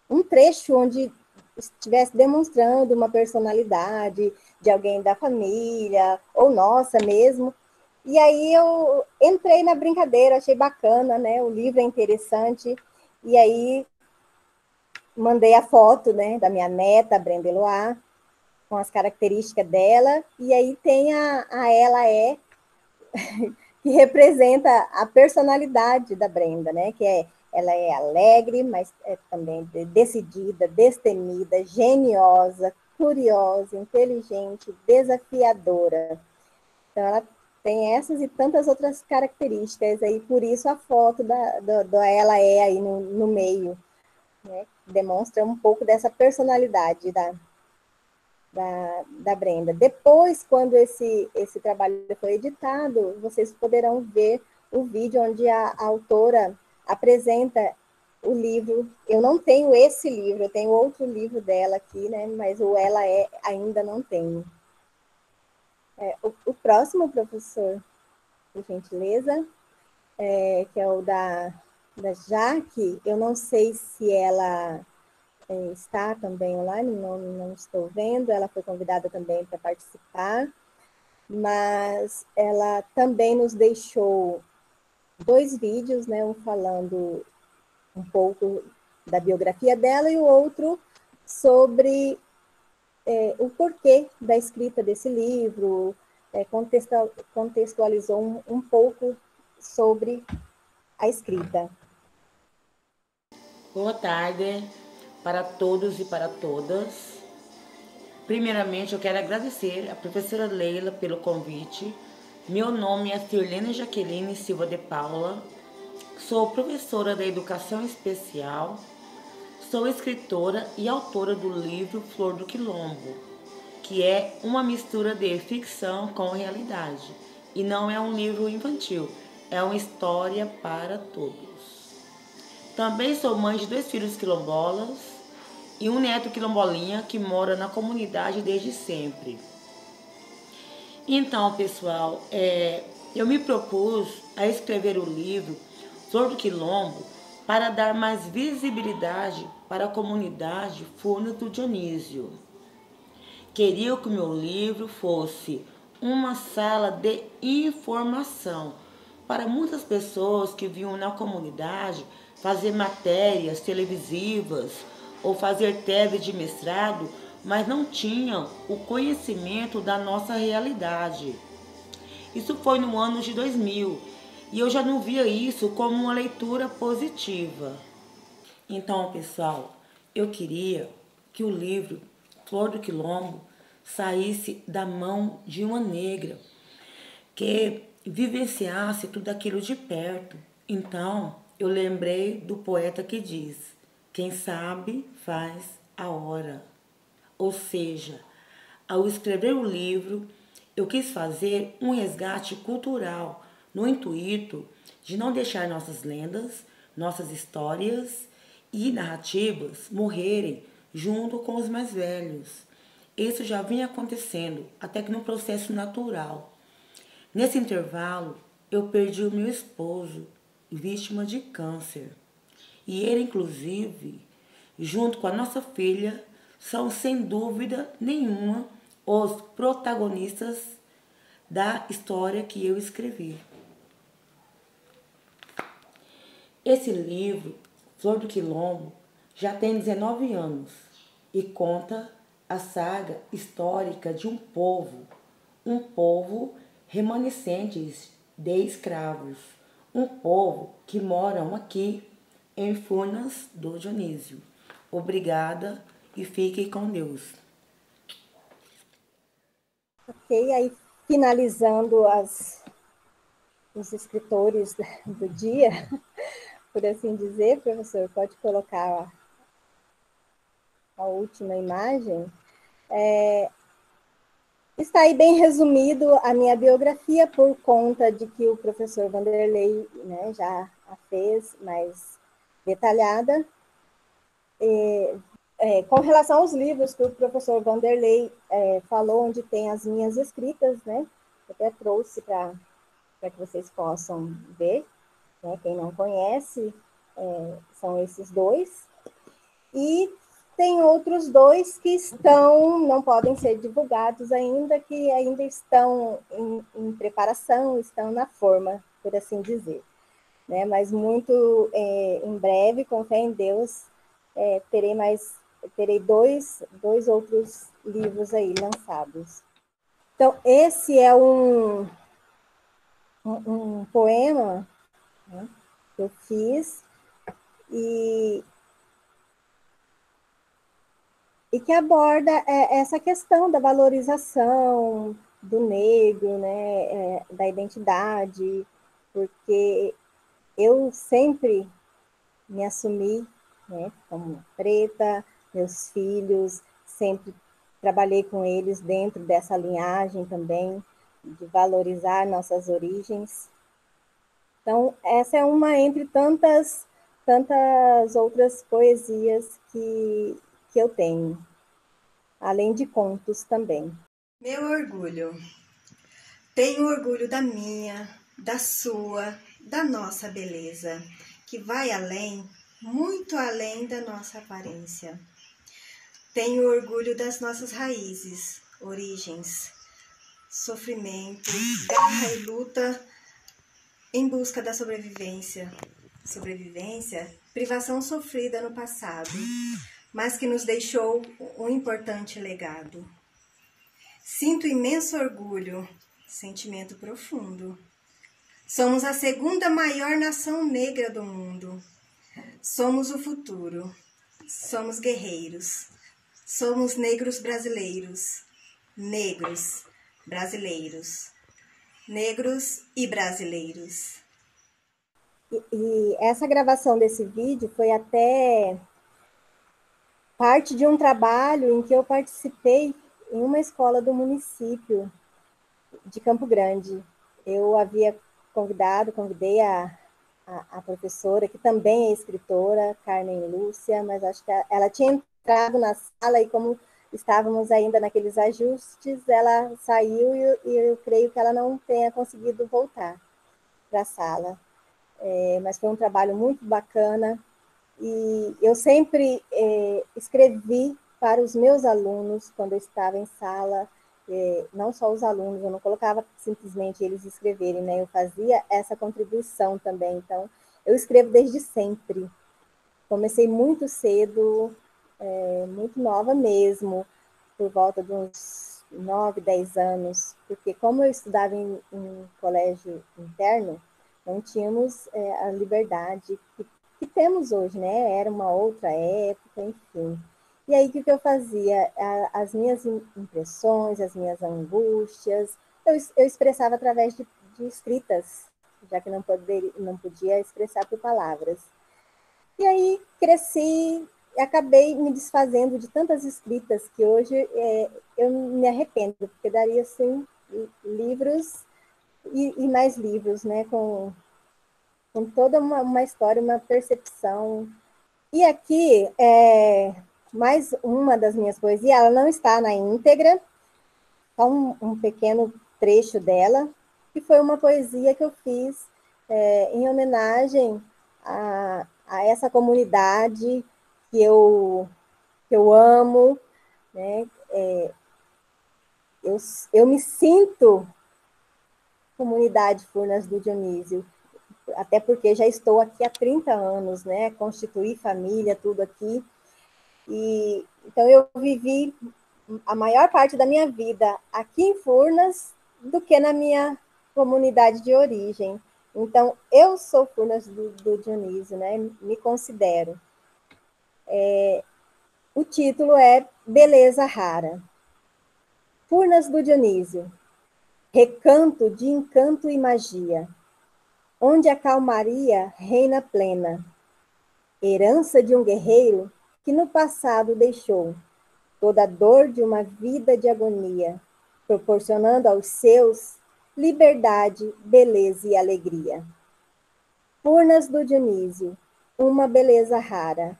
um trecho onde estivesse demonstrando uma personalidade de alguém da família, ou nossa mesmo. E aí eu entrei na brincadeira, achei bacana, né? O livro é interessante. E aí mandei a foto, né, da minha neta, Brenda Eloá, com as características dela. E aí tem a Ela É, que representa a personalidade da Brenda, né? Ela é alegre, mas é também decidida, destemida, geniosa, curiosa, inteligente, desafiadora. Então, ela tem essas e tantas outras características aí, por isso a foto da Ela É aí no meio, né? Demonstra um pouco dessa personalidade da Brenda. Depois, quando esse trabalho foi editado, vocês poderão ver o vídeo onde a autora apresenta o livro. Eu não tenho esse livro, eu tenho outro livro dela aqui, né? Mas o Ela É ainda não tenho. O próximo, professor, por gentileza, que é o da Jaque, eu não sei se ela está também online, não estou vendo, ela foi convidada também para participar, mas ela também nos deixou 2 vídeos, né, um falando um pouco da biografia dela e o outro sobre o porquê da escrita desse livro, contextualizou um pouco sobre a escrita. Boa tarde para todos e para todas. Primeiramente, eu quero agradecer a professora Leila pelo convite. Meu nome é Sirlene Jaqueline Silva de Paula. Sou professora da Educação Especial. Sou escritora e autora do livro Flor do Quilombo, que é uma mistura de ficção com realidade. E não é um livro infantil, é uma história para todos. Também sou mãe de 2 filhos quilombolas e um neto quilombolinha que mora na comunidade desde sempre. Então, pessoal, eu me propus a escrever o livro Flor do Quilombo para dar mais visibilidade para a comunidade Furnas do Dionísio. Queria que o meu livro fosse uma sala de informação para muitas pessoas que vinham na comunidade fazer matérias televisivas ou fazer tese de mestrado, mas não tinham o conhecimento da nossa realidade. Isso foi no ano de 2000 e eu já não via isso como uma leitura positiva. Então, pessoal, eu queria que o livro Flor do Quilombo saísse da mão de uma negra que vivenciasse tudo aquilo de perto. Então, eu lembrei do poeta que diz: quem sabe faz a hora. Ou seja, ao escrever o livro, eu quis fazer um resgate cultural no intuito de não deixar nossas lendas, nossas histórias e narrativas morrerem junto com os mais velhos. Isso já vinha acontecendo, até que no processo natural. Nesse intervalo, eu perdi o meu esposo, vítima de câncer. E ele, inclusive, junto com a nossa filha, são, sem dúvida nenhuma, os protagonistas da história que eu escrevi. Esse livro, Flor do Quilombo, já tem 19 anos e conta a saga histórica de um povo remanescentes de escravos, um povo que moram aqui em Furnas do Dionísio. Obrigada e fiquem com Deus. Ok, aí finalizando os escritores do dia, por assim dizer, professor, pode colocar a última imagem. Está aí bem resumido a minha biografia, por conta de que o professor Vanderlei, né, já a fez mais detalhada. Com relação aos livros que o professor Vanderlei falou, onde tem as minhas escritas, né, eu até trouxe para que vocês possam ver, né, quem não conhece, são esses dois. E tem outros dois que não podem ser divulgados ainda, que ainda estão em preparação, estão na forma, por assim dizer. Né? Mas muito em breve, com fé em Deus, terei dois outros livros aí lançados. Então, esse é um poema, né, que eu fiz e que aborda essa questão da valorização do negro, né, da identidade, porque eu sempre me assumi, né, como preta, meus filhos, sempre trabalhei com eles dentro dessa linhagem também, de valorizar nossas origens. Então, essa é uma entre tantas outras poesias que eu tenho, além de contos também. Meu orgulho. Tenho orgulho da minha, da sua, da nossa beleza, que vai além, muito além da nossa aparência. Tenho orgulho das nossas raízes, origens, sofrimento, garra e luta em busca da sobrevivência. Sobrevivência, privação sofrida no passado, mas que nos deixou um importante legado. Sinto imenso orgulho, sentimento profundo. Somos a segunda maior nação negra do mundo. Somos o futuro. Somos guerreiros. Somos negros brasileiros. Negros brasileiros. Negros e brasileiros. E essa gravação desse vídeo foi até parte de um trabalho em que eu participei em uma escola do município de Campo Grande. Eu havia convidei a professora, que também é escritora, Carmen Lúcia, mas acho que ela tinha entrado na sala e como estávamos ainda naqueles ajustes, ela saiu e eu creio que ela não tenha conseguido voltar para a sala. Mas foi um trabalho muito bacana e eu sempre escrevi para os meus alunos quando eu estava em sala, não só os alunos, eu não colocava simplesmente eles escreverem, né? Eu fazia essa contribuição também, então eu escrevo desde sempre. Comecei muito cedo, muito nova mesmo, por volta de uns 9, 10 anos, porque como eu estudava em colégio interno, não tínhamos a liberdade que temos hoje, né? Era uma outra época, enfim. E aí, o que eu fazia? As minhas impressões, as minhas angústias, eu expressava através de escritas, já que não podia expressar por palavras. E aí, cresci e acabei me desfazendo de tantas escritas que hoje eu me arrependo, porque daria, assim, livros e mais livros, né? Com toda uma história, uma percepção. E aqui, mais uma das minhas poesias, ela não está na íntegra, só um pequeno trecho dela, que foi uma poesia que eu fiz em homenagem a essa comunidade que eu amo, né? Eu me sinto comunidade Furnas do Dionísio, até porque já estou aqui há 30 anos, né? Constituí família, tudo aqui. E então eu vivi a maior parte da minha vida aqui em Furnas do que na minha comunidade de origem. Então, eu sou Furnas do Dionísio, né? Me considero. O título é Beleza Rara. Furnas do Dionísio, recanto de encanto e magia, onde a calmaria reina plena, herança de um guerreiro que no passado deixou toda a dor de uma vida de agonia, proporcionando aos seus liberdade, beleza e alegria. Furnas do Dionísio, uma beleza rara,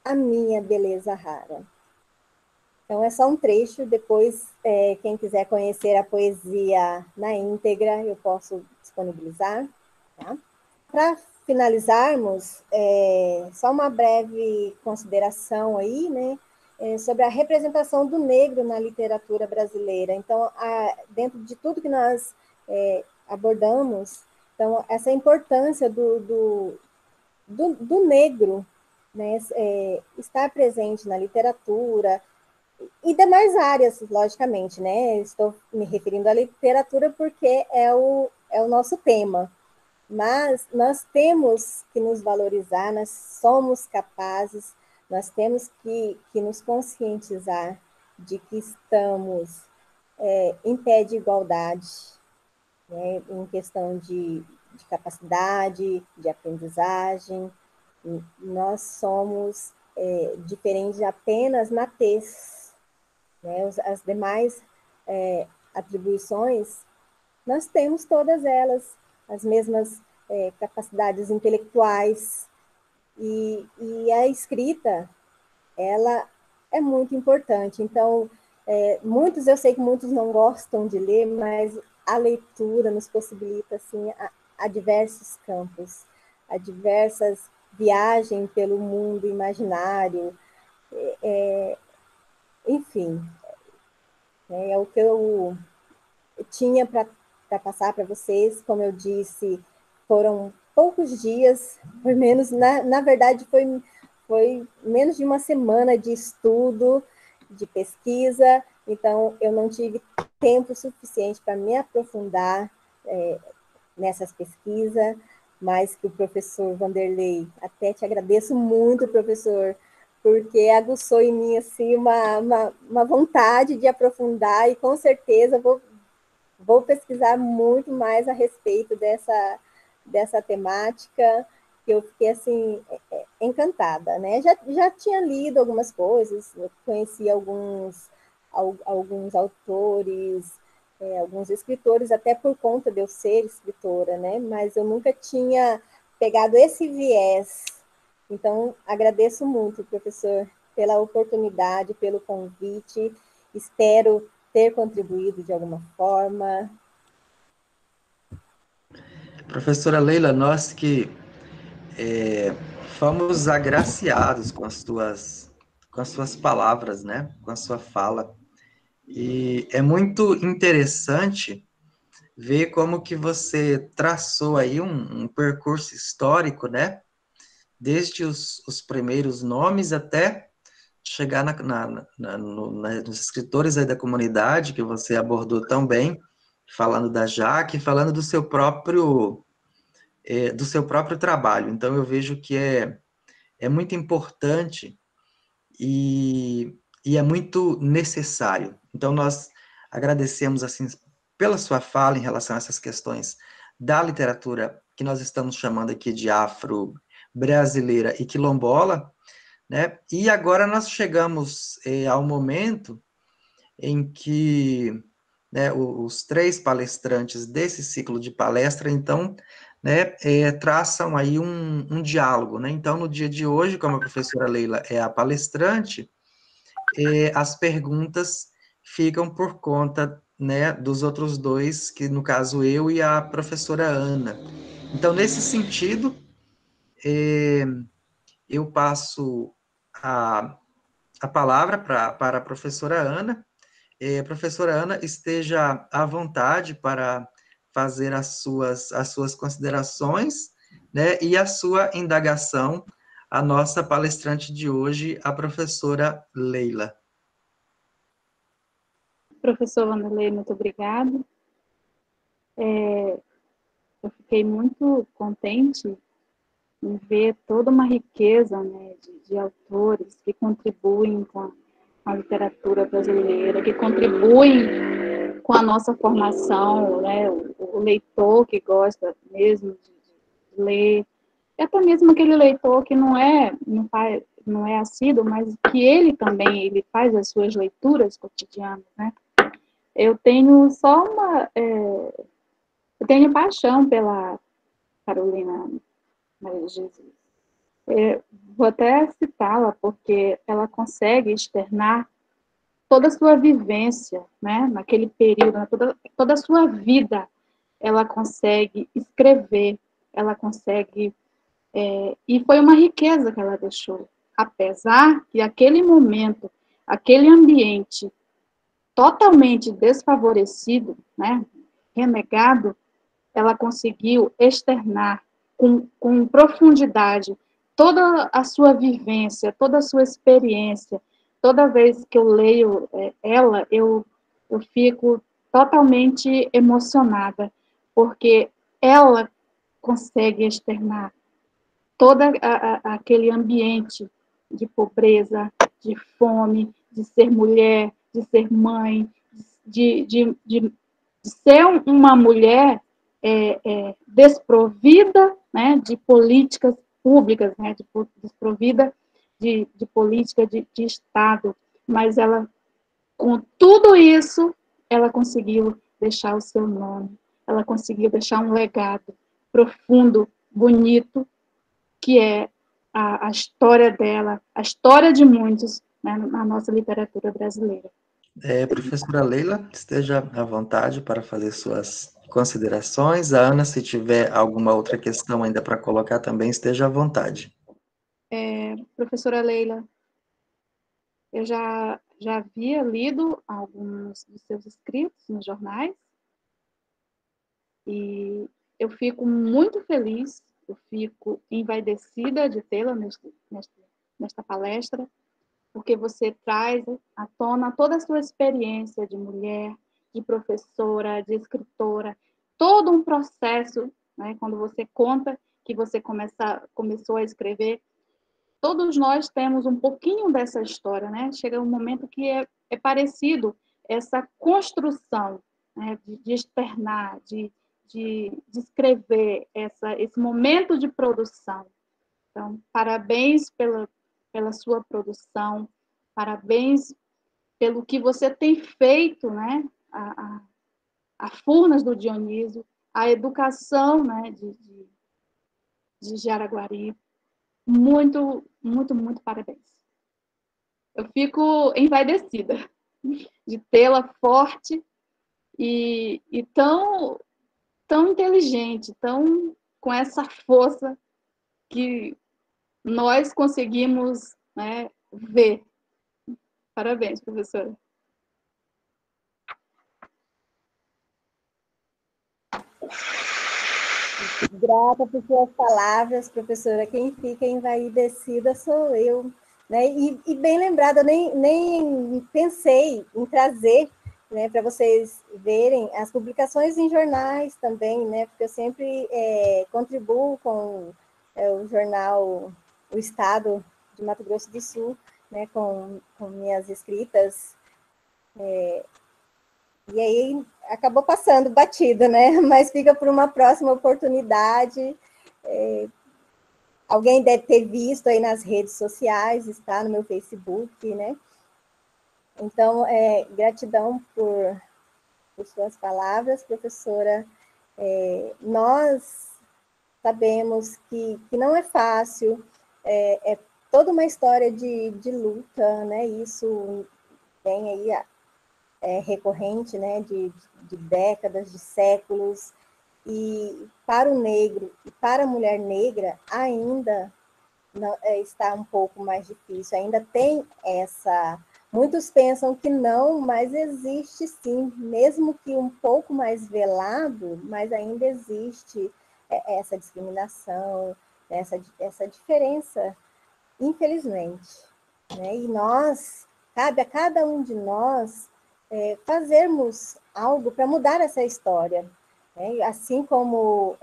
a minha beleza rara. Então, é só um trecho, depois, quem quiser conhecer a poesia na íntegra, eu posso disponibilizar. Tá? Para finalizarmos, só uma breve consideração aí, né, sobre a representação do negro na literatura brasileira. Então, dentro de tudo que nós abordamos, então, essa importância do negro, né, estar presente na literatura, e demais áreas, logicamente, né? Estou me referindo à literatura porque é o nosso tema. Mas nós temos que nos valorizar, nós somos capazes, nós temos que nos conscientizar de que estamos em pé de igualdade, né? Em questão de capacidade, de aprendizagem. Nós somos diferentes apenas na tez. Né? As demais atribuições, nós temos todas elas, as mesmas capacidades intelectuais, e a escrita, ela é muito importante. Então, eu sei que muitos não gostam de ler, mas a leitura nos possibilita, assim, a diversos campos, a diversas viagens pelo mundo imaginário, enfim, é o que eu tinha para passar para vocês. Como eu disse, foram poucos dias, foi menos, na verdade, foi menos de uma semana de estudo, de pesquisa, então eu não tive tempo suficiente para me aprofundar nessas pesquisas, mas que o professor Vanderlei, até te agradeço muito, professor, porque aguçou em mim assim, uma vontade de aprofundar, e com certeza vou pesquisar muito mais a respeito dessa temática, que eu fiquei assim encantada, né? Já tinha lido algumas coisas, eu conheci alguns autores, alguns escritores, até por conta de eu ser escritora, né? Mas eu nunca tinha pegado esse viés. Então, agradeço muito, professor, pela oportunidade, pelo convite. Espero ter contribuído de alguma forma. Professora Leila, nós que fomos agraciados com as suas palavras, né? Com a sua fala. E é muito interessante ver como que você traçou aí um percurso histórico, né? Desde os primeiros nomes até chegar nos escritores aí da comunidade, que você abordou tão bem, falando da Jaque, falando do seu próprio trabalho. Então, eu vejo que é muito importante e é muito necessário. Então, nós agradecemos, assim, pela sua fala em relação a essas questões da literatura que nós estamos chamando aqui de afro-brasileira e quilombola, né? E agora nós chegamos ao momento em que, né, os três palestrantes desse ciclo de palestra, então, né, traçam aí um diálogo, né? Então, no dia de hoje, como a professora Leila é a palestrante, as perguntas ficam por conta né, dos outros dois, que no caso eu e a professora Ana. Então, nesse sentido, eu passo a palavra para a professora Ana. Professora Ana, esteja à vontade para fazer as suas considerações, né, e a sua indagação à nossa palestrante de hoje, a professora Leila. Professor Wanderlei, muito obrigado. Eu fiquei muito contente em ver toda uma riqueza, né, de autores que contribuem com a literatura brasileira, que contribuem com a nossa formação, né, o leitor que gosta mesmo de ler, e até mesmo aquele leitor que não é assíduo, mas que ele faz as suas leituras cotidianas, né? Eu tenho só eu tenho paixão pela Carolina Maria de Jesus. Vou até citá-la, porque ela consegue externar toda a sua vivência, né, naquele período, né, toda a sua vida, ela consegue escrever, ela consegue, e foi uma riqueza que ela deixou, apesar que aquele momento, aquele ambiente totalmente desfavorecido, né, renegado, ela conseguiu externar com profundidade toda a sua vivência, toda a sua experiência. Toda vez que eu leio ela, eu fico totalmente emocionada, porque ela consegue externar todo aquele ambiente de pobreza, de fome, de ser mulher, de ser mãe, de ser uma mulher desprovida, né, de políticas públicas, né, desprovida de política de Estado, mas ela, com tudo isso, ela conseguiu deixar o seu nome, ela conseguiu deixar um legado profundo, bonito, que é a história dela, a história de muitos, né, na nossa literatura brasileira. Professora Leila, esteja à vontade para fazer suas considerações. A Ana, se tiver alguma outra questão ainda para colocar também, esteja à vontade. Professora Leila, eu já havia lido alguns dos seus escritos nos jornais e eu fico muito feliz, eu fico envaidecida de tê-la nesta palestra, porque você traz à tona toda a sua experiência de mulher, de professora, de escritora, todo um processo, né, quando você conta que você começou a escrever. Todos nós temos um pouquinho dessa história, né? Chega um momento que é parecido essa construção, né, de externar, de escrever esse momento de produção. Então, parabéns pela sua produção, parabéns pelo que você tem feito, né? A Furnas do Dionísio, a educação, né, de Jaraguari. Muito, muito, muito parabéns. Eu fico envaidecida de tê-la forte e tão inteligente, tão com essa força que nós conseguimos, né, ver. Parabéns, professora. Grata por suas palavras, professora. Quem fica envaidecida sou eu. Né? E bem lembrada, nem pensei em trazer, né, para vocês verem as publicações em jornais também, né, porque eu sempre contribuo com o jornal O Estado de Mato Grosso do Sul, né, com minhas escritas. E aí acabou passando batida, né? Mas fica por uma próxima oportunidade. Alguém deve ter visto aí nas redes sociais, está no meu Facebook, né? Então, gratidão por suas palavras, professora. Nós sabemos que não é fácil, é toda uma história de luta, né? Isso tem aí recorrente, né, de décadas, de séculos, e para o negro e para a mulher negra ainda não, está um pouco mais difícil, ainda tem essa... Muitos pensam que não, mas existe sim, mesmo que um pouco mais velado, mas ainda existe essa discriminação, essa diferença, infelizmente. Né? E cabe a cada um de nós fazermos algo para mudar essa história. Né? Assim como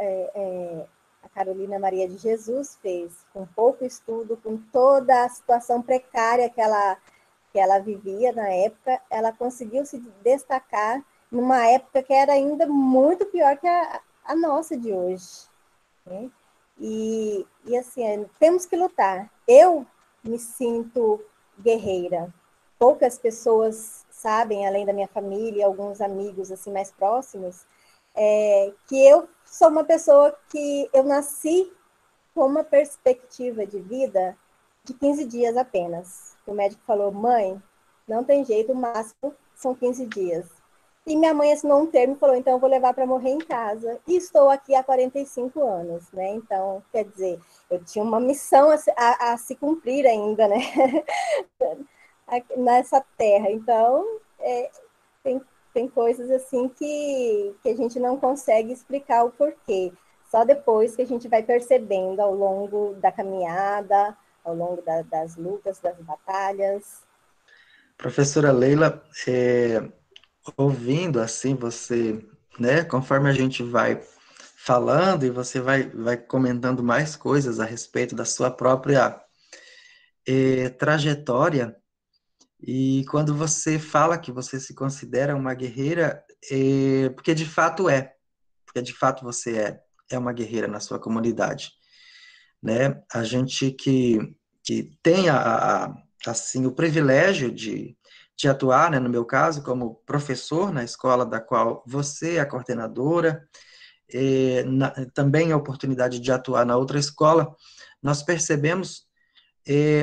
a Carolina Maria de Jesus fez, com pouco estudo, com toda a situação precária que ela vivia na época, ela conseguiu se destacar numa época que era ainda muito pior que a nossa de hoje. Né? E assim, temos que lutar. Eu me sinto guerreira. Poucas pessoas sabem, além da minha família e alguns amigos assim mais próximos, que eu sou uma pessoa que eu nasci com uma perspectiva de vida de 15 dias apenas. O médico falou, mãe, não tem jeito, o máximo são 15 dias. E minha mãe assinou um termo e falou, então eu vou levar para morrer em casa. E estou aqui há 45 anos, né? Então, quer dizer, eu tinha uma missão a se cumprir ainda, né? Nessa terra. Então, tem coisas assim que a gente não consegue explicar o porquê. Só depois que a gente vai percebendo ao longo da caminhada, ao longo das lutas, das batalhas. Professora Leila, ouvindo assim você, né, conforme a gente vai falando e você vai comentando mais coisas a respeito da sua própria trajetória, e quando você fala que você se considera uma guerreira, porque de fato porque de fato você é uma guerreira na sua comunidade, né? A gente que tem assim, o privilégio de atuar, né, no meu caso, como professor na escola da qual você é a coordenadora, também a oportunidade de atuar na outra escola, nós percebemos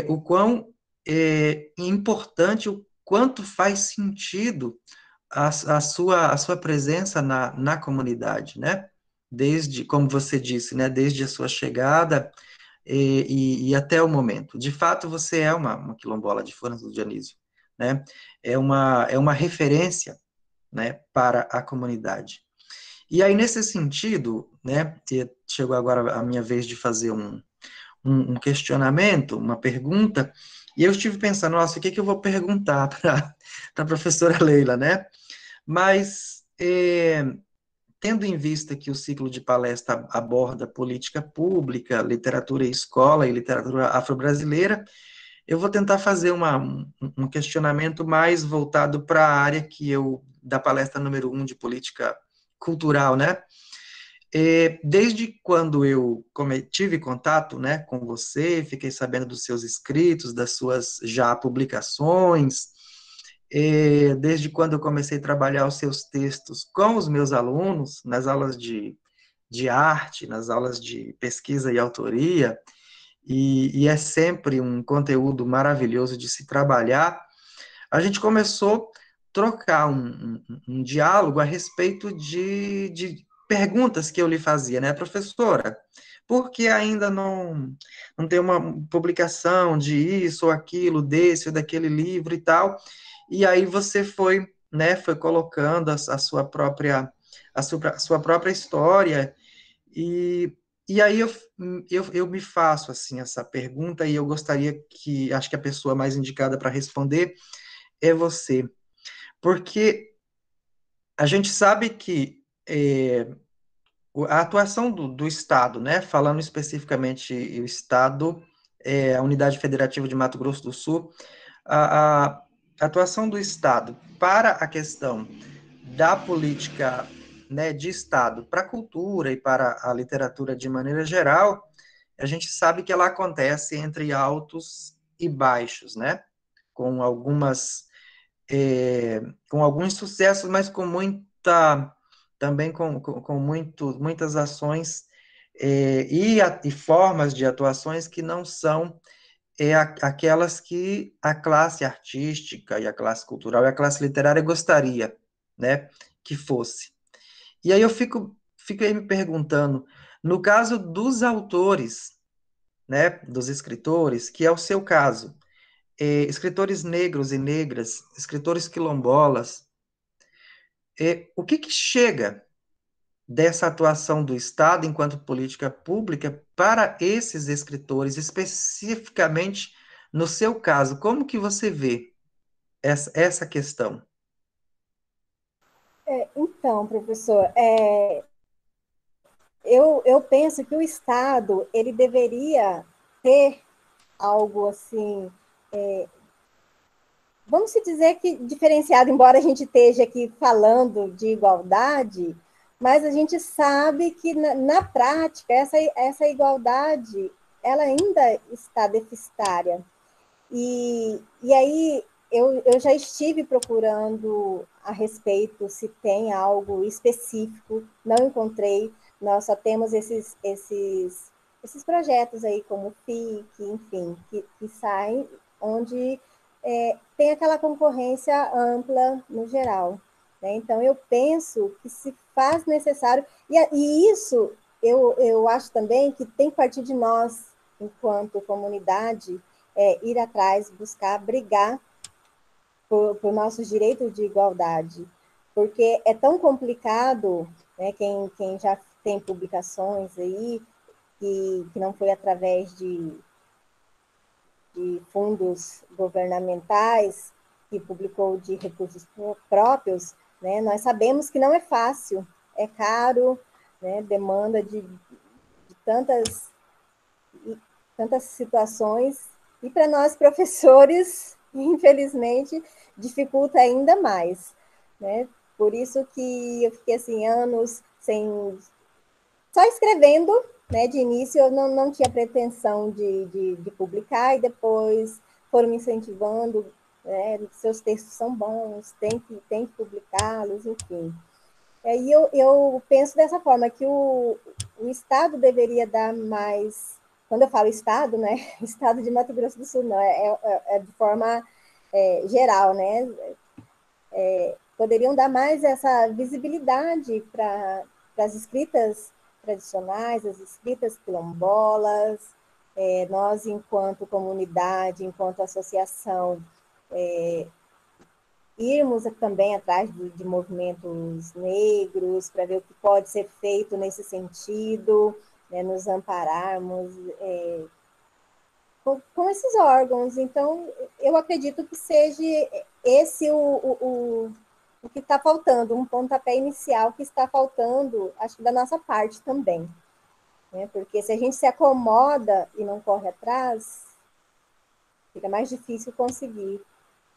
o quão importante, o quanto faz sentido a sua presença na comunidade, né? Desde, como você disse, né, desde a sua chegada e até o momento. De fato, você é uma quilombola de Furnas do Dionísio, né? É uma referência, né, para a comunidade. E aí, nesse sentido, né, chegou agora a minha vez de fazer um questionamento, uma pergunta, e eu estive pensando, nossa, o que eu vou perguntar para a professora Leila, né? Mas, tendo em vista que o ciclo de palestra aborda política pública, literatura e escola e literatura afro-brasileira, eu vou tentar fazer um questionamento mais voltado para a área da palestra número 1 de política cultural, né? Desde quando eu tive contato, né, com você, fiquei sabendo dos seus escritos, das suas já publicações, desde quando eu comecei a trabalhar os seus textos com os meus alunos, nas aulas de arte, nas aulas de pesquisa e autoria, e é sempre um conteúdo maravilhoso de se trabalhar, a gente começou a trocar um diálogo a respeito de perguntas que eu lhe fazia, né, professora? Por que ainda não tem uma publicação de isso ou aquilo, desse ou daquele livro e tal? E aí você foi, né, foi colocando a sua própria história, e aí eu me faço, assim, essa pergunta, e eu gostaria acho que a pessoa mais indicada para responder é você, porque a gente sabe que a atuação do Estado, né, falando especificamente o Estado, a Unidade Federativa de Mato Grosso do Sul, a atuação do Estado para a questão da política, né, de Estado para a cultura e para a literatura de maneira geral, a gente sabe que ela acontece entre altos e baixos, né, com com alguns sucessos, mas também com muitas ações e formas de atuações que não são aquelas que a classe artística e a classe cultural e a classe literária gostaria, né, que fosse. E aí eu fiquei me perguntando, no caso dos autores, né, dos escritores, que é o seu caso, escritores negros e negras, escritores quilombolas, o que chega dessa atuação do Estado enquanto política pública para esses escritores, especificamente no seu caso? Como que você vê essa questão? Então, professor, eu penso que o Estado ele deveria ter algo assim, vamos se dizer que diferenciado, embora a gente esteja aqui falando de igualdade, mas a gente sabe que na prática essa igualdade ela ainda está deficitária. E aí eu já estive procurando a respeito se tem algo específico, não encontrei. Nós só temos esses projetos aí, como o FIC, enfim, que saem onde tem aquela concorrência ampla no geral. Né? Então, eu penso que se faz necessário, e isso eu acho também que tem que partir de nós, enquanto comunidade, ir atrás, buscar, brigar por nossos direitos de igualdade, porque é tão complicado, né, quem já tem publicações aí, que não foi através de fundos governamentais, que publicou de recursos próprios, né, nós sabemos que não é fácil, é caro, né, demanda de tantas situações, e para nós professores, infelizmente, dificulta ainda mais, né? Por isso que eu fiquei assim, anos só escrevendo, né? De início eu não tinha pretensão de publicar, e depois foram me incentivando, né? Seus textos são bons, tem que publicá-los, enfim. E eu penso dessa forma, que o Estado deveria dar mais. Quando eu falo Estado, né? Estado de Mato Grosso do Sul, não, é de forma geral, né? Poderiam dar mais essa visibilidade para as escritas tradicionais, as escritas quilombolas, nós, enquanto comunidade, enquanto associação, irmos também atrás de movimentos negros, para ver o que pode ser feito nesse sentido, né, nos ampararmos com esses órgãos. Então, eu acredito que seja esse o que está faltando, um pontapé inicial que está faltando, acho que da nossa parte também. Né? Porque se a gente se acomoda e não corre atrás, fica mais difícil conseguir.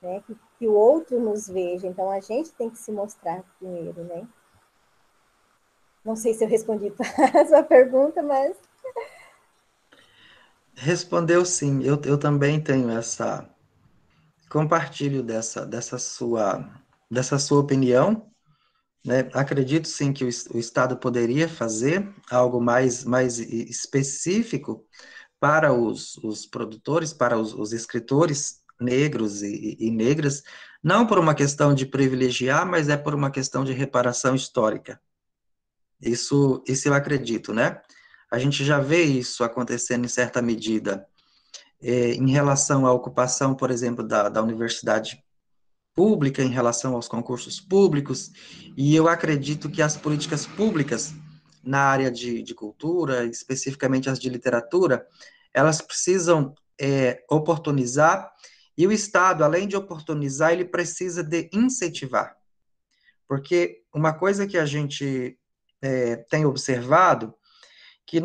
Né, que o outro nos veja, então a gente tem que se mostrar primeiro, né? Não sei se eu respondi a sua pergunta, mas... Respondeu sim, eu também tenho compartilho dessa sua opinião, né? Acredito sim que o Estado poderia fazer algo mais específico para os produtores, para os escritores negros e negras, não por uma questão de privilegiar, mas é por uma questão de reparação histórica. Isso eu acredito, né? A gente já vê isso acontecendo em certa medida, em relação à ocupação, por exemplo, da universidade pública, em relação aos concursos públicos, e eu acredito que as políticas públicas na área de cultura, especificamente as de literatura, elas precisam oportunizar, e o Estado, além de oportunizar, ele precisa de incentivar. Porque uma coisa que a gente tem observado, que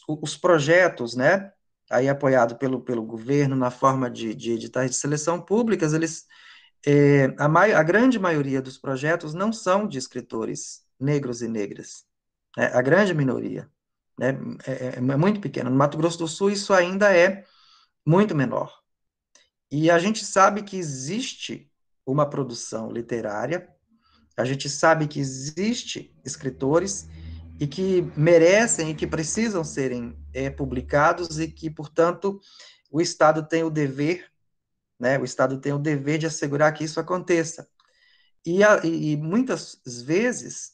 os projetos, né, aí apoiado pelo governo na forma de editais de seleção públicas, eles, a grande maioria dos projetos não são de escritores negros e negras, né, a grande minoria, né, é muito pequena. No Mato Grosso do Sul isso ainda é muito menor. E a gente sabe que existe uma produção literária, a gente sabe que existe escritores e que merecem e que precisam serem publicados, e que, portanto, o Estado tem o dever, né, o Estado tem o dever de assegurar que isso aconteça. E muitas vezes,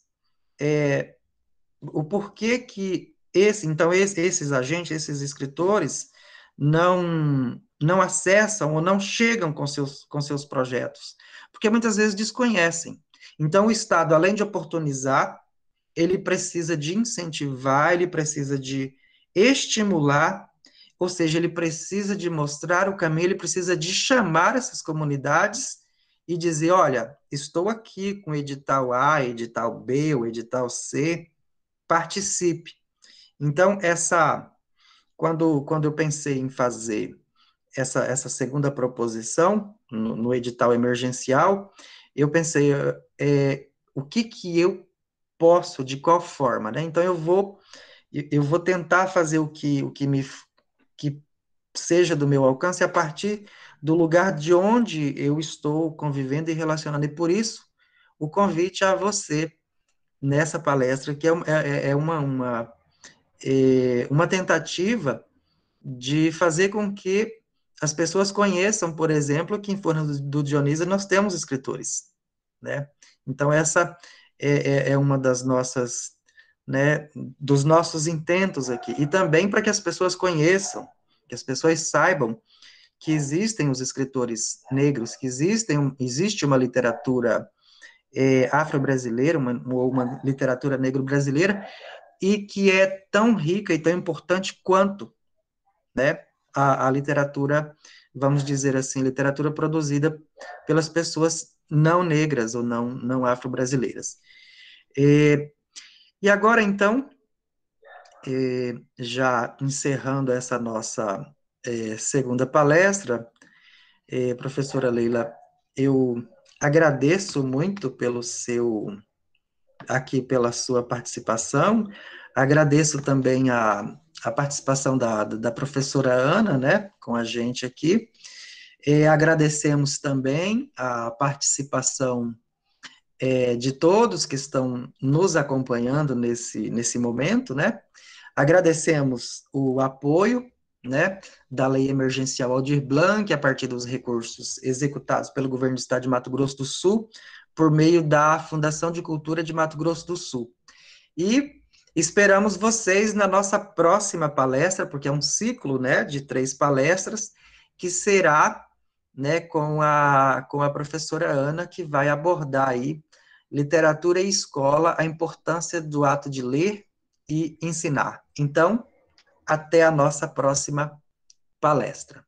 o porquê que esses agentes, esses escritores, não acessam ou não chegam com seus projetos? Porque muitas vezes desconhecem. Então, o Estado, além de oportunizar, ele precisa de incentivar, ele precisa de estimular, ou seja, ele precisa de mostrar o caminho, ele precisa de chamar essas comunidades e dizer, olha, estou aqui com edital A, edital B, o edital C, participe. Então, quando eu pensei em fazer essa segunda proposição no edital emergencial, eu pensei, o que eu posso, de qual forma, né? Então, eu vou tentar fazer que seja do meu alcance a partir do lugar de onde eu estou convivendo e relacionando. E por isso, o convite a você nessa palestra, que uma tentativa de fazer com que as pessoas conheçam, por exemplo, que em Forno do Dionísio nós temos escritores, né? Então, essa é uma das nossas, né, dos nossos intentos aqui. E também para que as pessoas conheçam, que as pessoas saibam que existem os escritores negros, que existe uma literatura afro-brasileira, uma literatura negro-brasileira, e que é tão rica e tão importante quanto, né, a literatura, vamos dizer assim, literatura produzida pelas pessoas não negras ou não afro-brasileiras. E agora, então, já encerrando essa nossa segunda palestra, professora Leila, eu agradeço muito pela sua participação, agradeço também a participação da professora Ana, né, com a gente aqui, agradecemos também a participação de todos que estão nos acompanhando nesse momento, né, agradecemos o apoio, né, da Lei Emergencial Aldir Blanc, a partir dos recursos executados pelo Governo do Estado de Mato Grosso do Sul, por meio da Fundação de Cultura de Mato Grosso do Sul. E esperamos vocês na nossa próxima palestra, porque é um ciclo, né, de 3 palestras, que será, né, com a professora Ana, que vai abordar aí literatura e escola, a importância do ato de ler e ensinar. Então, até a nossa próxima palestra.